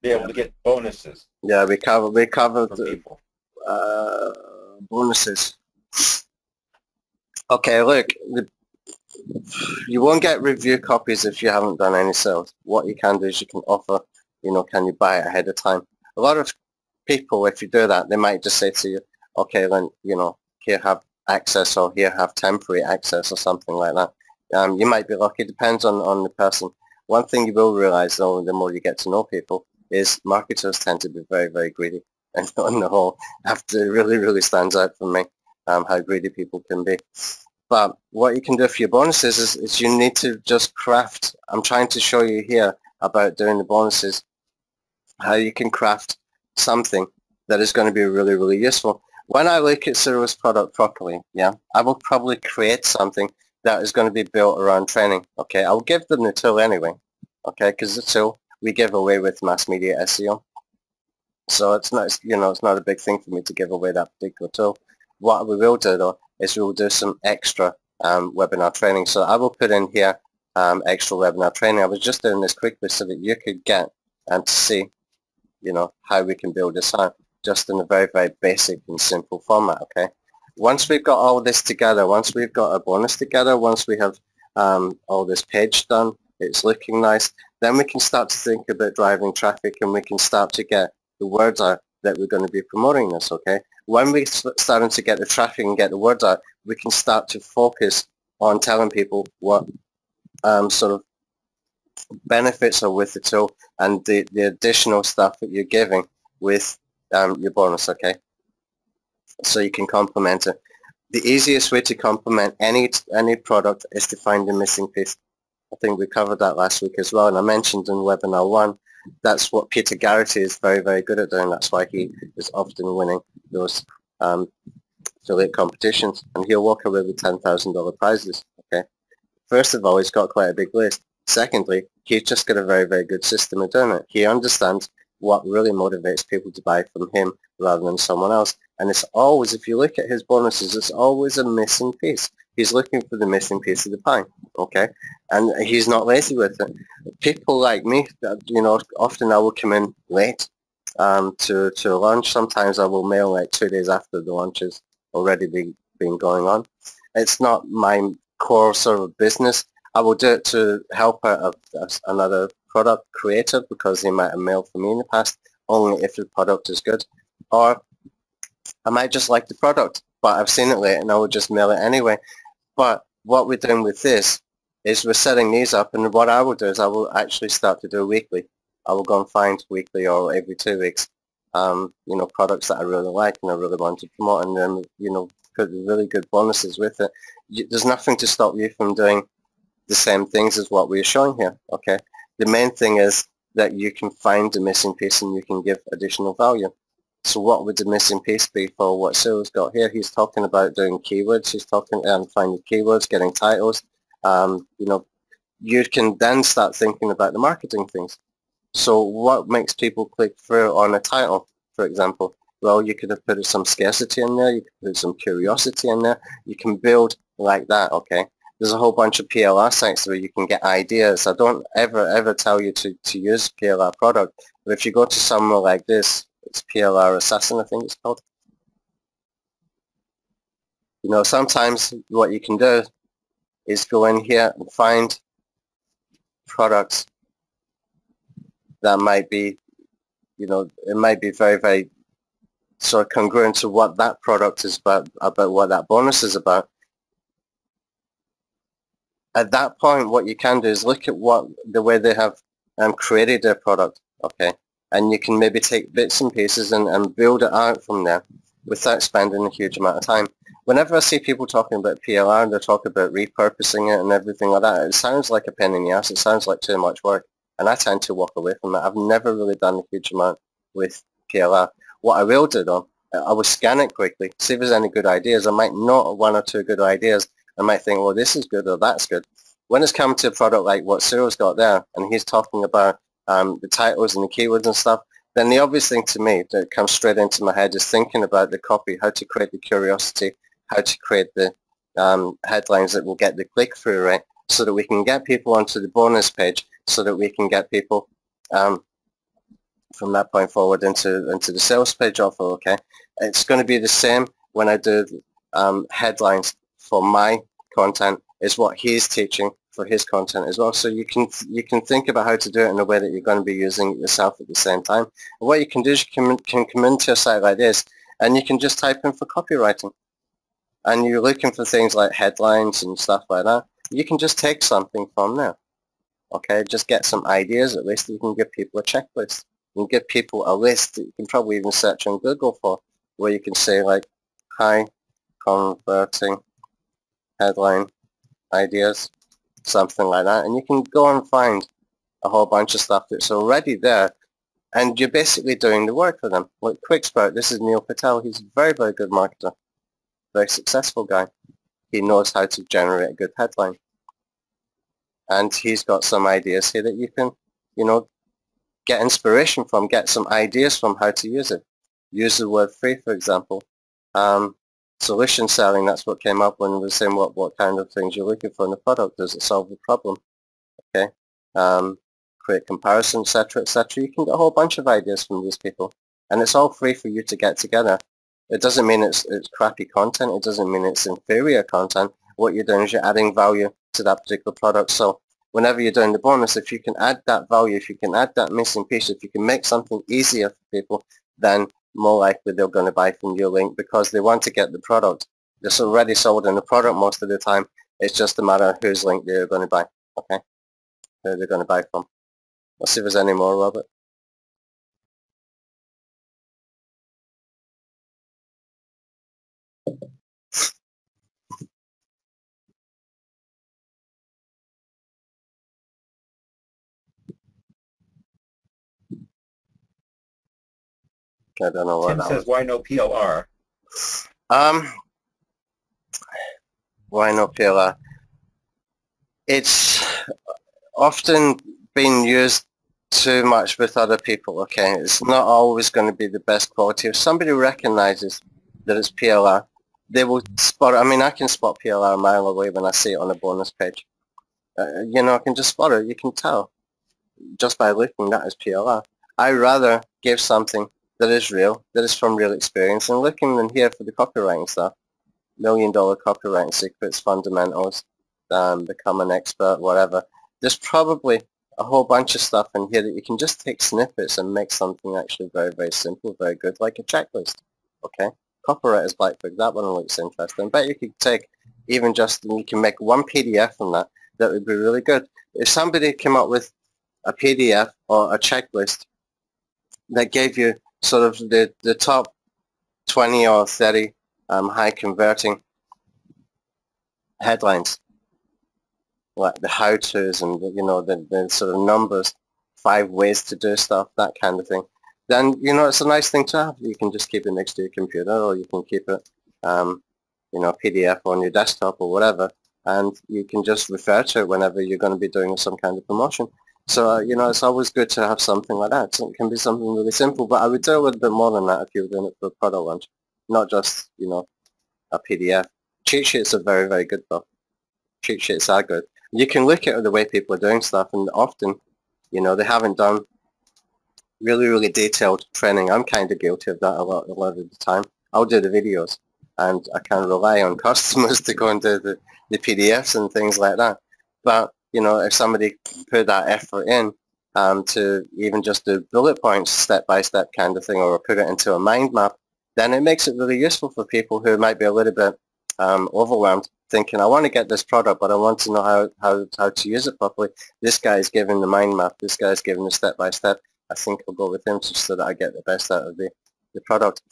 S2: be able to get bonuses?
S1: Yeah, we covered
S2: People.
S1: Bonuses. Okay, look, you won't get review copies if you haven't done any sales. What you can do is you can offer, you know, can you buy it ahead of time? A lot of people, if you do that, they might just say to you, okay, then, you know, here have access, or here have temporary access, or something like that. You might be lucky. It depends on the person. One thing you will realize, though, the more you get to know people, is marketers tend to be very, very greedy. And on the whole, after it really, really stands out for me, how greedy people can be. But what you can do for your bonuses is you need to just craft. I'm trying to show you here about doing the bonuses, how you can craft something that is going to be really, really useful. When I look at Cyril's product properly, yeah, I will probably create something that is going to be built around training. Okay, I'll give them the tool anyway. Okay, because the tool we give away with mass media SEO. So it's not, it's not a big thing for me to give away that particular tool. What we will do though is we will do some extra webinar training. So I will put in here extra webinar training. I was just doing this quickly so that you could get and to see, how we can build this out just in a very, very basic and simple format. Okay. Once we've got all this together, once we've got a bonus together, once we have all this page done, it's looking nice, then we can start to think about driving traffic, and we can start to get the words out that we're going to be promoting this. Okay, when we starting to get the traffic and get the words out, we can start to focus on telling people what sort of benefits are with the tool and the additional stuff that you're giving with your bonus. Okay, so you can complement it. The easiest way to complement any product is to find the missing piece. I think we covered that last week as well, and I mentioned in webinar 1, that's what Peter Garrity is very, very good at doing. That's why he is often winning those affiliate competitions, and he'll walk away with $10,000 prizes. Okay, first of all, he's got quite a big list. Secondly, he's just got a very, very good system of doing it. He understands what really motivates people to buy from him rather than someone else. And it's always, if you look at his bonuses, it's always a missing piece. He's looking for the missing piece of the pie, okay? And he's not lazy with it. People like me, often I will come in late to a launch. Sometimes I will mail like 2 days after the launch has already been going on. It's not my core sort of business. I will do it to help out another product creator because they might have mailed for me in the past, only if the product is good. Or I might just like the product, but I've seen it late and I will just mail it anyway. But what we're doing with this is we're setting these up, and what I will do is I will actually start to do weekly. I will go and find weekly or every 2 weeks, products that I really like and I really want to promote, and then, put really good bonuses with it. There's nothing to stop you from doing the same things as what we're showing here, okay? The main thing is that you can find the missing piece and you can give additional value. So what would the missing piece be for what Cyril's got here? He's talking about doing keywords. He's talking finding keywords, getting titles. You can then start thinking about the marketing things. So what makes people click through on a title, for example? Well, you could have put some scarcity in there. You could put some curiosity in there. You can build like that, okay? There's a whole bunch of PLR sites where you can get ideas. I don't ever tell you to use PLR product, but if you go to somewhere like this, it's PLR Assassin, I think it's called. Sometimes what you can do is go in here and find products that might be, it might be very, very sort of congruent to what that product is about what that bonus is about. At that point, what you can do is look at the way they have created their product, okay? And you can maybe take bits and pieces and build it out from there without spending a huge amount of time. Whenever I see people talking about PLR, they're talking about repurposing it and everything like that, it sounds like a pain in the ass. It sounds like too much work. And I tend to walk away from it. I've never really done a huge amount with PLR. What I will do though, I will scan it quickly, see if there's any good ideas. I might note 1 or 2 good ideas. I might think, well, this is good or that's good. When it's come to a product like what Cyril's got there, and he's talking about the titles and the keywords and stuff, then the obvious thing to me that comes straight into my head is thinking about the copy, how to create the curiosity, how to create the headlines that will get the click-through rate so that we can get people onto the bonus page, so that we can get people from that point forward into the sales page offer, okay? It's going to be the same when I do headlines for my content is what he's teaching for his content as well. So you can think about how to do it in a way that you're going to be using it yourself at the same time. And what you can do is you can come into a site like this and you can just type in for copywriting. And you're looking for things like headlines and stuff like that. You can just take something from there. Okay, just get some ideas at least. You can give people a checklist. You can give people a list that you can probably even search on Google for, where you can say like high converting headline ideas, something like that, and you can go and find a whole bunch of stuff that's already there, and you're basically doing the work for them. Like QuickSprout, this is Neil Patel. He's a very, very good marketer, very successful guy. He knows how to generate a good headline, and he's got some ideas here that you can, get inspiration from, get some ideas from how to use it. Use the word free, for example. Solution selling, that's what came up when we were saying what kind of things you're looking for in the product. Does it solve the problem? Okay. Create comparison, etc., etc. You can get a whole bunch of ideas from these people, and it's all free for you to get together. It doesn't mean it's crappy content. It doesn't mean it's inferior content. What you're doing is you're adding value to that particular product. So whenever you're doing the bonus, if you can add that value, if you can add that missing piece, if you can make something easier for people, then more likely they're going to buy from your link because they want to get the product. It's already sold in the product most of the time. It's just a matter of whose link they're going to buy. Okay, who they're going to buy from. Let's see if there's any more, Robert. I don't know what
S2: Tim
S1: that
S2: says,
S1: was.
S2: why no PLR?
S1: Why no PLR? It's often been used too much with other people, okay? It's not always going to be the best quality. If somebody recognizes that it's PLR, they will spot it. I mean, I can spot PLR a mile away when I see it on a bonus page. You know, I can just spot it. You can tell just by looking that is PLR. I rather give something that is real, that is from real experience, and looking in here for the copywriting stuff. $1 million copywriting secrets, fundamentals, become an expert, whatever. There's probably a whole bunch of stuff in here that you can just take snippets and make something actually very, very simple, very good, like a checklist. Okay, Copywriter's Black Book, that one looks interesting. But you could take even just, you can make one PDF from that. That would be really good. If somebody came up with a PDF or a checklist that gave you sort of the top 20 or 30 high converting headlines, like the how-tos and the sort of numbers, 5 ways to do stuff, that kind of thing, then it's a nice thing to have. You can just keep it next to your computer, or you can keep it PDF on your desktop or whatever, and you can just refer to it whenever you're going to be doing some kind of promotion. So it's always good to have something like that. So it can be something really simple, but I would do a little bit more than that if you were doing it for a product launch, not just a PDF. Cheat sheets are very, very good though. Cheat sheets are good. You can look at the way people are doing stuff, and often, they haven't done really, really detailed training. I'm kind of guilty of that a lot of the time. I'll do the videos, and I can rely on customers to go and do the PDFs and things like that. But, if somebody put that effort in to even just do bullet points, step-by-step kind of thing, or put it into a mind map, then it makes it really useful for people who might be a little bit overwhelmed, thinking, I want to get this product, but I want to know how to use it properly. This guy is giving the mind map. This guy is giving the step-by-step. I think I'll go with him just so that I get the best out of the product.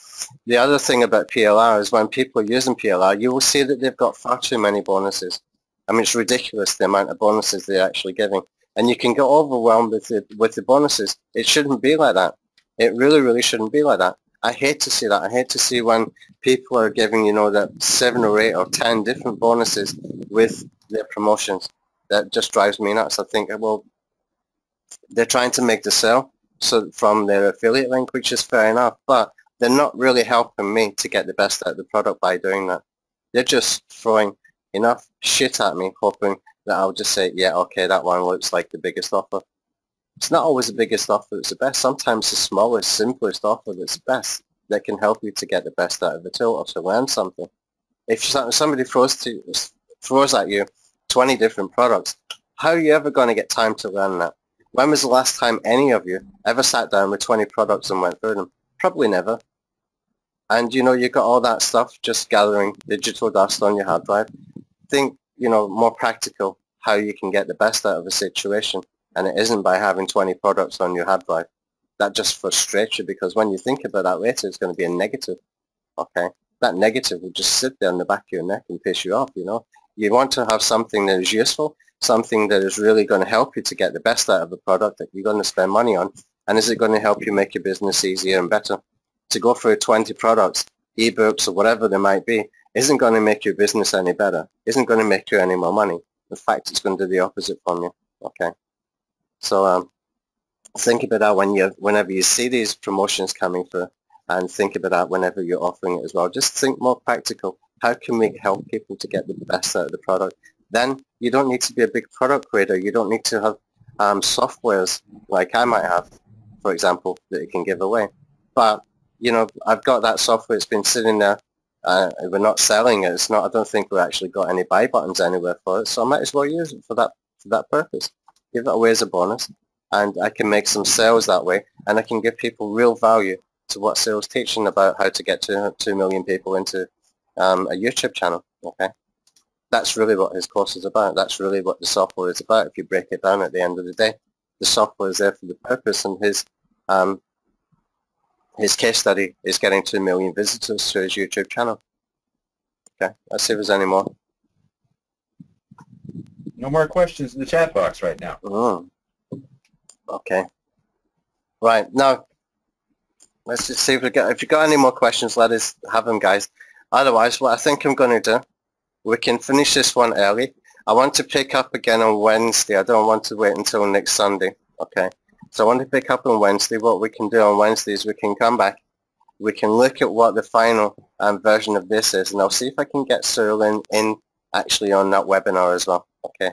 S1: The other thing about PLR is when people are using PLR, you will see that they've got far too many bonuses. I mean, it's ridiculous the amount of bonuses they're actually giving. And you can get overwhelmed with the bonuses. It shouldn't be like that. It really, really shouldn't be like that. I hate to see that. I hate to see when people are giving, that 7 or 8 or 10 different bonuses with their promotions. That just drives me nuts. I think, well, they're trying to make the sale from their affiliate link, which is fair enough, but they're not really helping me to get the best out of the product by doing that. They're just throwing enough shit at me, hoping that I'll just say, yeah, okay, that one looks like the biggest offer. It's not always the biggest offer that's the best. Sometimes the smallest, simplest offer that's the best, that can help you to get the best out of the tool or to learn something. If somebody throws at you 20 different products, how are you ever going to get time to learn that? When was the last time any of you ever sat down with 20 products and went through them? Probably never. And you've got all that stuff just gathering digital dust on your hard drive. Think, more practical how you can get the best out of a situation. And it isn't by having 20 products on your hard drive. That just frustrates you, because when you think about that later, it's going to be a negative. Okay? That negative will just sit there in the back of your neck and piss you off, You want to have something that is useful, something that is really going to help you to get the best out of a product that you're going to spend money on. And is it going to help you make your business easier and better? To go through 20 products, ebooks or whatever they might be, isn't going to make your business any better, isn't going to make you any more money. In fact, it's going to do the opposite from you. Okay? So think about that whenever you see these promotions coming through, and think about that whenever you're offering it as well. Just think more practical. How can we help people to get the best out of the product? Then you don't need to be a big product creator. You don't need to have softwares like I might have, for example, that you can give away. But, you know, I've got that software. It's been sitting there. We're not selling it. It's not. I don't think we've actually got any buy buttons anywhere for it. So I might as well use it for that purpose. Give it away as a bonus, and I can make some sales that way, and I can give people real value to what sales teaching about how to get to 2 million people into a YouTube channel. Okay, that's really what his course is about. That's really what the software is about. If you break it down at the end of the day, the software is there for the purpose, and his case study is getting 2 million visitors to his YouTube channel. Okay, let's see if there's any more.
S2: No more questions in the chat box right now.
S1: Okay. Right, now, let's just see if we got, if you got any more questions, let us have them, guys. Otherwise, what I think I'm going to do, we can finish this one early. I want to pick up again on Wednesday. I don't want to wait until next Sunday. Okay. So I want to pick up on Wednesday. What we can do on Wednesday is we can come back. We can look at what the final version of this is, and I'll see if I can get Cyril in actually on that webinar as well. Okay.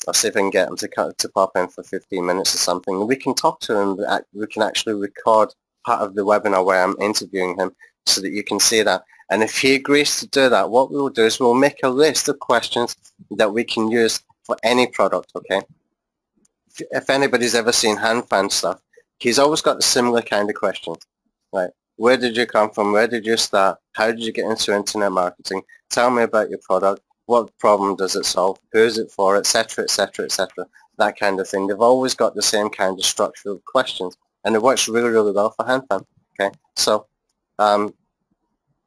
S1: I'll see if I can get him to pop in for 15 minutes or something. We can talk to him. We can actually record part of the webinar where I'm interviewing him so that you can see that. And if he agrees to do that, what we will do is we'll make a list of questions that we can use for any product, okay? If anybody's ever seen HandFan stuff, he's always got a similar kind of questions, right? Where did you come from? Where did you start? How did you get into internet marketing? Tell me about your product. What problem does it solve? Who is it for? Etc., etc., etc. That kind of thing. They've always got the same kind of structure of questions, and it works really, really well for HandFan. Okay, so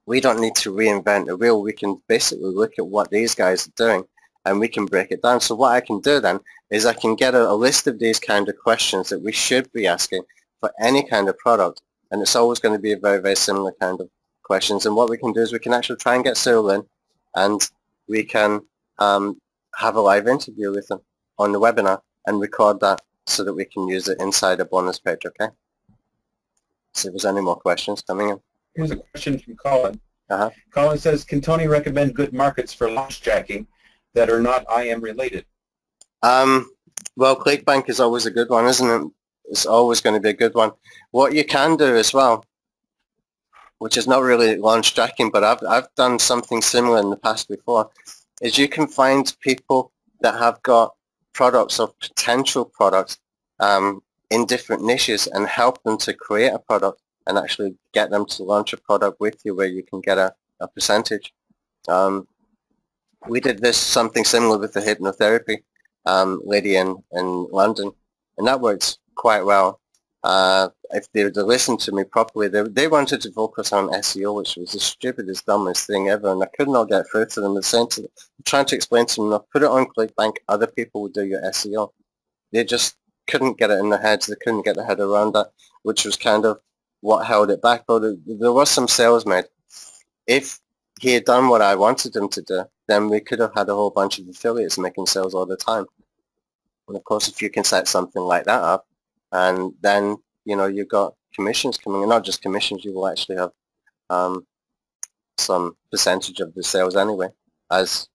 S1: we don't need to reinvent the wheel. We can basically look at what these guys are doing, and we can break it down. So what I can do then is I can get a list of these kind of questions that we should be asking for any kind of product, and it's always going to be a very, very similar kind of questions. And what we can do is we can actually try and get Cyril in, and we can have a live interview with him on the webinar and record that so that we can use it inside a bonus page, okay? See if there's any more questions coming in.
S2: Here's a question from Colin. Colin says, can Tony recommend good markets for launch jacking that are not IM related?
S1: Well, ClickBank is always a good one, isn't it? It's always going to be a good one. What you can do as well, which is not really launch jacking, but I've done something similar in the past before, is you can find people that have got products or potential products in different niches and help them to create a product and actually get them to launch a product with you where you can get a percentage. We did something similar with the hypnotherapy lady in London, and that works quite well. If they would have listened to me properly, they wanted to focus on SEO, which was the stupidest, dumbest thing ever, and I could not get through to them. Trying to explain to them, put it on ClickBank, other people will do your SEO. They just couldn't get it in their heads. They couldn't get their head around that, which was kind of what held it back. But there was some sales made. If he had done what I wanted him to do, then we could have had a whole bunch of affiliates making sales all the time. And of course, if you can set something like that up, and then, you know, you've got commissions coming in, not just commissions, you will actually have some percentage of the sales anyway as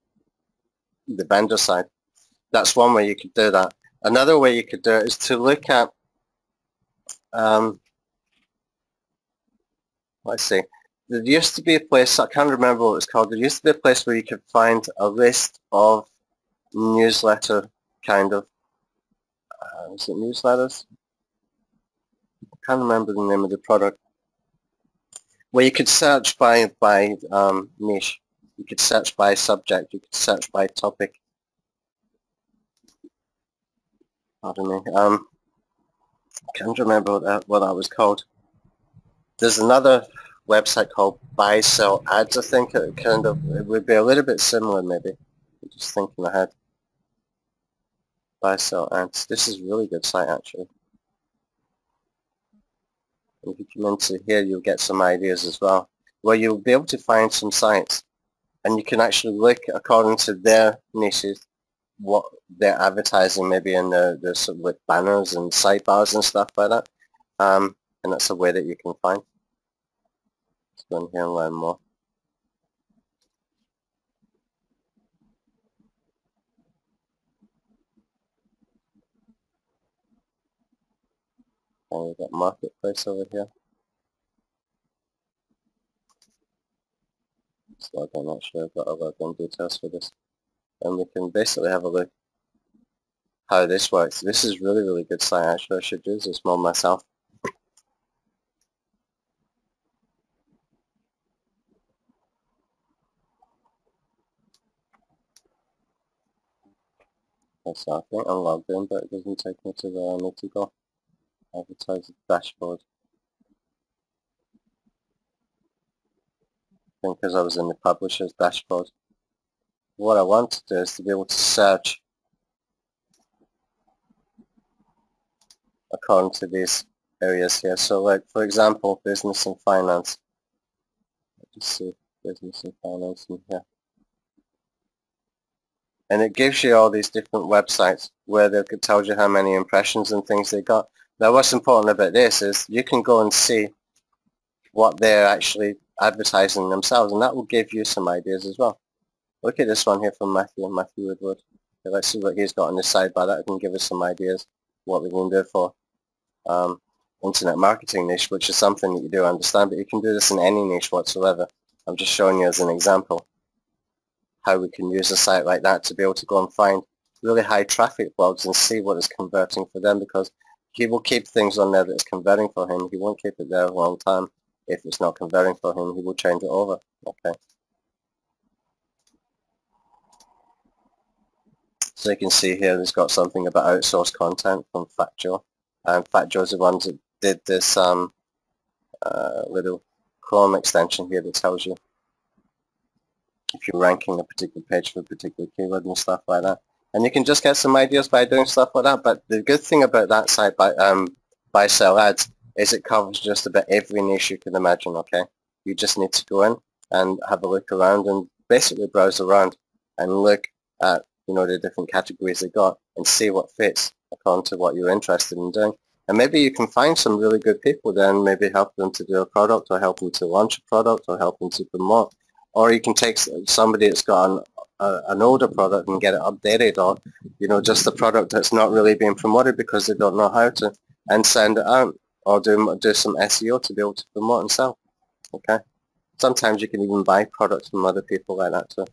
S1: the vendor side. That's one way you could do that. Another way you could do it is to look at, let's see, there used to be a place, I can't remember what it's called, there used to be a place where you could find a list of newsletter kind of, is it newsletters? I can't remember the name of the product, where you could search by niche, you could search by subject, you could search by topic. Pardon me. I can't remember what that was called. There's another website called Buy Sell Ads. I think it would be a little bit similar, maybe. I'm just thinking ahead. Buy Sell Ads. This is a really good site, actually. If you come into here, you'll get some ideas as well, where you'll be able to find some sites, and you can actually look according to their niches what they're advertising, maybe in the sort of with banners and sidebars and stuff like that. And that's a way that you can find. Let's go in here and learn more. And we've got marketplace over here. Let's log in. Actually, I've got to log in details for this, and we can basically have a look how this works. This is really, really good site. Actually, I should use this more myself. So I think I'm logged in, but it doesn't take me to where I need to go. Advertise dashboard. I think because I was in the publisher's dashboard. What I want to do is to be able to search according to these areas here. So like, for example, business and finance. Let's see, business and finance in here. And it gives you all these different websites where it tells you how many impressions and things they got. Now what's important about this is you can go and see what they're actually advertising themselves, and that will give you some ideas as well. Look at this one here from Matthew Woodward. Okay, let's see what he's got on this sidebar. That can give us some ideas what we can do for internet marketing niche, which is something that you do understand, but you can do this in any niche whatsoever. I'm just showing you as an example how we can use a site like that to be able to go and find really high traffic blogs and see what is converting for them, because he will keep things on there that's converting for him. He won't keep it there a long time. If it's not converting for him, he will change it over. Okay. So you can see here there's got something about outsourced content from FatJoe. And FatJoe's the ones that did this little Chrome extension here that tells you if you're ranking a particular page for a particular keyword and stuff like that. And you can just get some ideas by doing stuff like that. But the good thing about that site, Buy Sell Ads, is it covers just about every niche you can imagine, okay? You just need to go in and have a look around and basically browse around and look at, you know, the different categories they got and see what fits according to what you're interested in doing. And maybe you can find some really good people there and maybe help them to do a product, or help them to launch a product, or help them to promote. Or you can take somebody that's got an older product and get it updated, or, you know, just a product that's not really being promoted because they don't know how to, and send it out, or do some SEO to be able to promote and sell. Okay. Sometimes you can even buy products from other people like that too.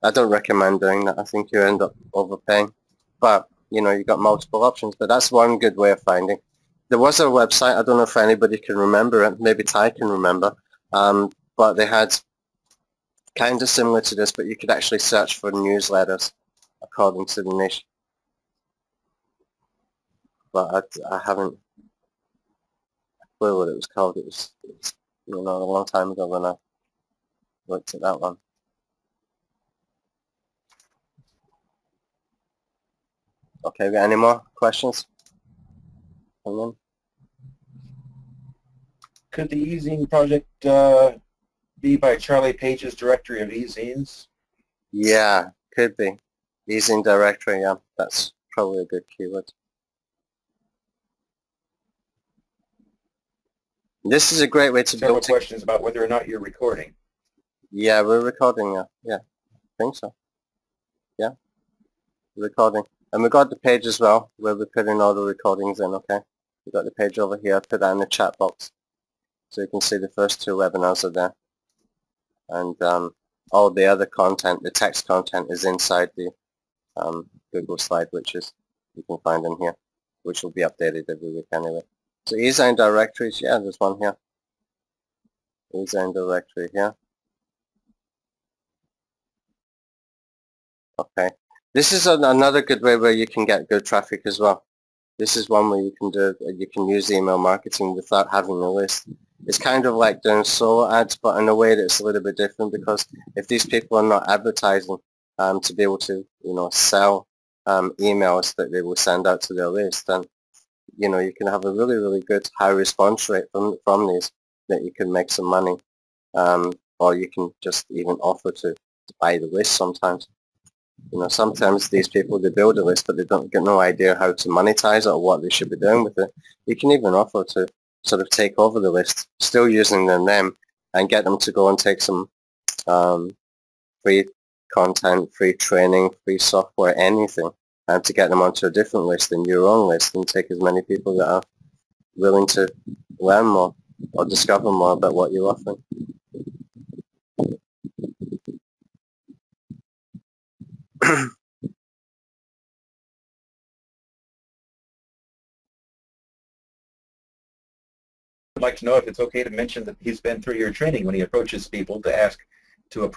S1: I don't recommend doing that. I think you end up overpaying. But, you know, you've got multiple options. But that's one good way of finding. There was a website, I don't know if anybody can remember it, maybe Ty can remember, but they had kind of similar to this, but you could actually search for newsletters according to the niche. But I haven't clue what it was called. It was, you know, a long time ago when I looked at that one. Okay, got any more questions?
S2: Could the e-zine project be by Charlie Page's directory of e-zines?
S1: Yeah, could be. E-zine directory, yeah, that's probably a good keyword. This is a great way to
S2: build questions about whether or not you're recording.
S1: Yeah, we're recording now. Yeah, I think so. Yeah, recording. And we got the page as well, where we put in all the recordings in, okay? We got the page over here. I put that in the chat box. So you can see the first two webinars are there. And all the other content, the text content, is inside the Google slide, which is, you can find in here, which will be updated every week anyway. So e-zine directories, yeah, there's one here. E-zine directory here. Okay. This is another good way where you can get good traffic as well. This is one where you can use email marketing without having a list. It's kind of like doing solo ads, but in a way that's a little bit different, because if these people are not advertising to be able to, you know, sell emails that they will send out to their list, then, you know, you can have a really, really good high response rate from these, that you can make some money, or you can just even offer to buy the list sometimes. You know, sometimes these people, they build a list, but they don't get no idea how to monetize it or what they should be doing with it. You can even offer to sort of take over the list, still using their name, and get them to go and take some free content, free training, free software, anything, and to get them onto a different list than your own list, and take as many people that are willing to learn more or discover more about what you're offering.
S2: I'd like to know if it's okay to mention that he's been through your training when he approaches people to ask to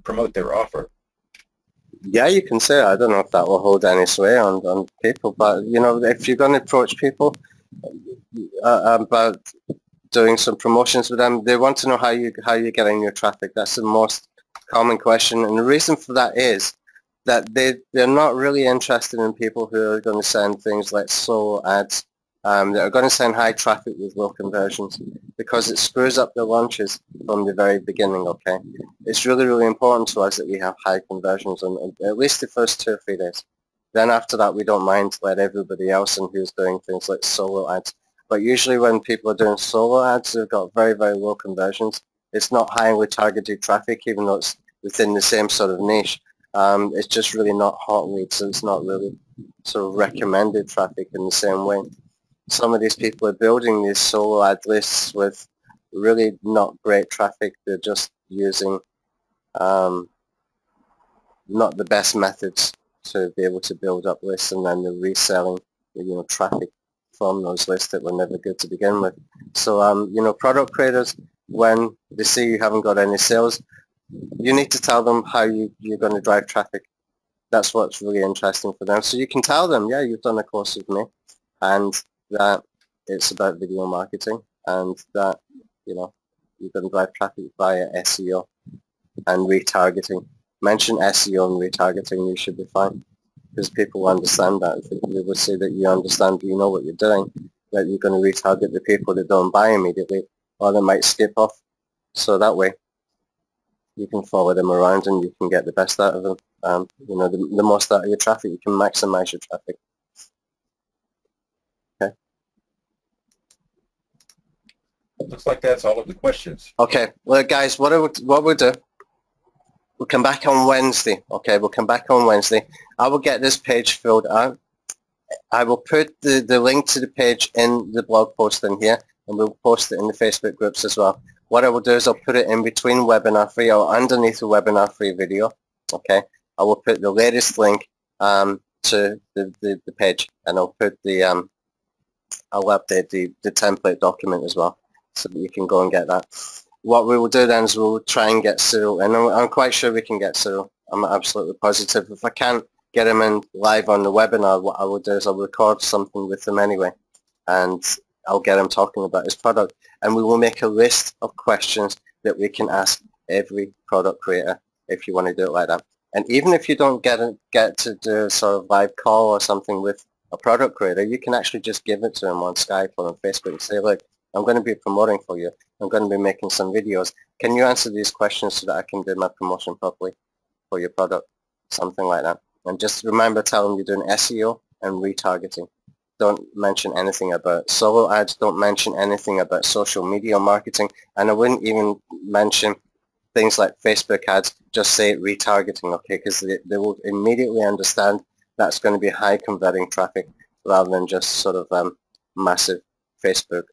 S2: promote their offer.
S1: Yeah, you can say. I don't know if that will hold any sway on people, but you know, if you're going to approach people about doing some promotions with them, they want to know how you're getting your traffic. That's the most common question, and the reason for that is that they're not really interested in people who are going to send things like solo ads that are going to send high traffic with low conversions, because it screws up their launches from the very beginning. Okay, it's really, really important to us that we have high conversions on at least the first 2 or 3 days. Then after that, we don't mind to let everybody else in who's doing things like solo ads. But usually when people are doing solo ads, they've got very, very low conversions. It's not highly targeted traffic, even though it's within the same sort of niche. It's just really not hot leads, so it's not really sort of recommended traffic in the same way. Some of these people are building these solo ad lists with really not great traffic. They're just using not the best methods to be able to build up lists, and then they're reselling, you know, traffic from those lists that were never good to begin with. So, you know, product creators, when they see you haven't got any sales, you need to tell them how you're going to drive traffic. That's what's really interesting for them. So you can tell them, yeah, you've done a course with me, and that it's about video marketing, and that, you know, you're going to drive traffic via SEO and retargeting. Mention SEO and retargeting, you should be fine, because people understand that. They would say that you understand, you know what you're doing, that you're going to retarget the people that don't buy immediately, or they might skip off. So that way you can follow them around and you can get the best out of them. You know, the most out of your traffic, you can maximize your traffic. Okay.
S2: Looks like that's all of the questions.
S1: Okay, well guys, what we'll do, we'll come back on Wednesday. Okay, we'll come back on Wednesday. I will get this page filled out. I will put the link to the page in the blog post in here, and we'll post it in the Facebook groups as well. What I will do is I'll put it in between webinar free or underneath the webinar free video. Okay, I will put the latest link to the page, and I'll put the I'll update the template document as well, so that you can go and get that. What we will do then is we'll try and get Cyril, and I'm quite sure we can get Cyril. I'm absolutely positive. If I can't get him in live on the webinar, what I will do is I'll record something with him anyway, and I'll get him talking about his product, and we will make a list of questions that we can ask every product creator if you want to do it like that. And even if you don't get to do a sort of live call or something with a product creator, you can actually just give it to him on Skype or on Facebook and say, look, I'm going to be promoting for you. I'm going to be making some videos. Can you answer these questions so that I can do my promotion properly for your product? Something like that. And just remember, tell them you're doing SEO and retargeting. Don't mention anything about solo ads. Don't mention anything about social media marketing. And I wouldn't even mention things like Facebook ads. Just say retargeting, okay? Because they will immediately understand that's going to be high converting traffic rather than just sort of massive Facebook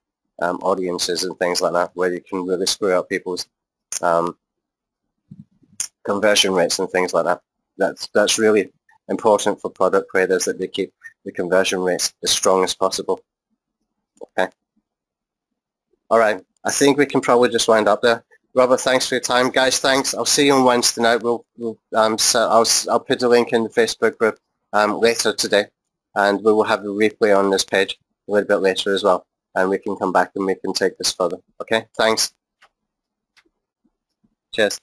S1: audiences and things like that, where you can really screw up people's conversion rates and things like that. That's really important for product creators, that they keep the conversion rates as strong as possible. Okay. All right. I think we can probably just wind up there. Robert, thanks for your time, guys. Thanks. I'll see you on Wednesday night. I'll put a link in the Facebook group later today, and we will have a replay on this page a little bit later as well, and we can come back and we can take this further. Okay. Thanks. Cheers.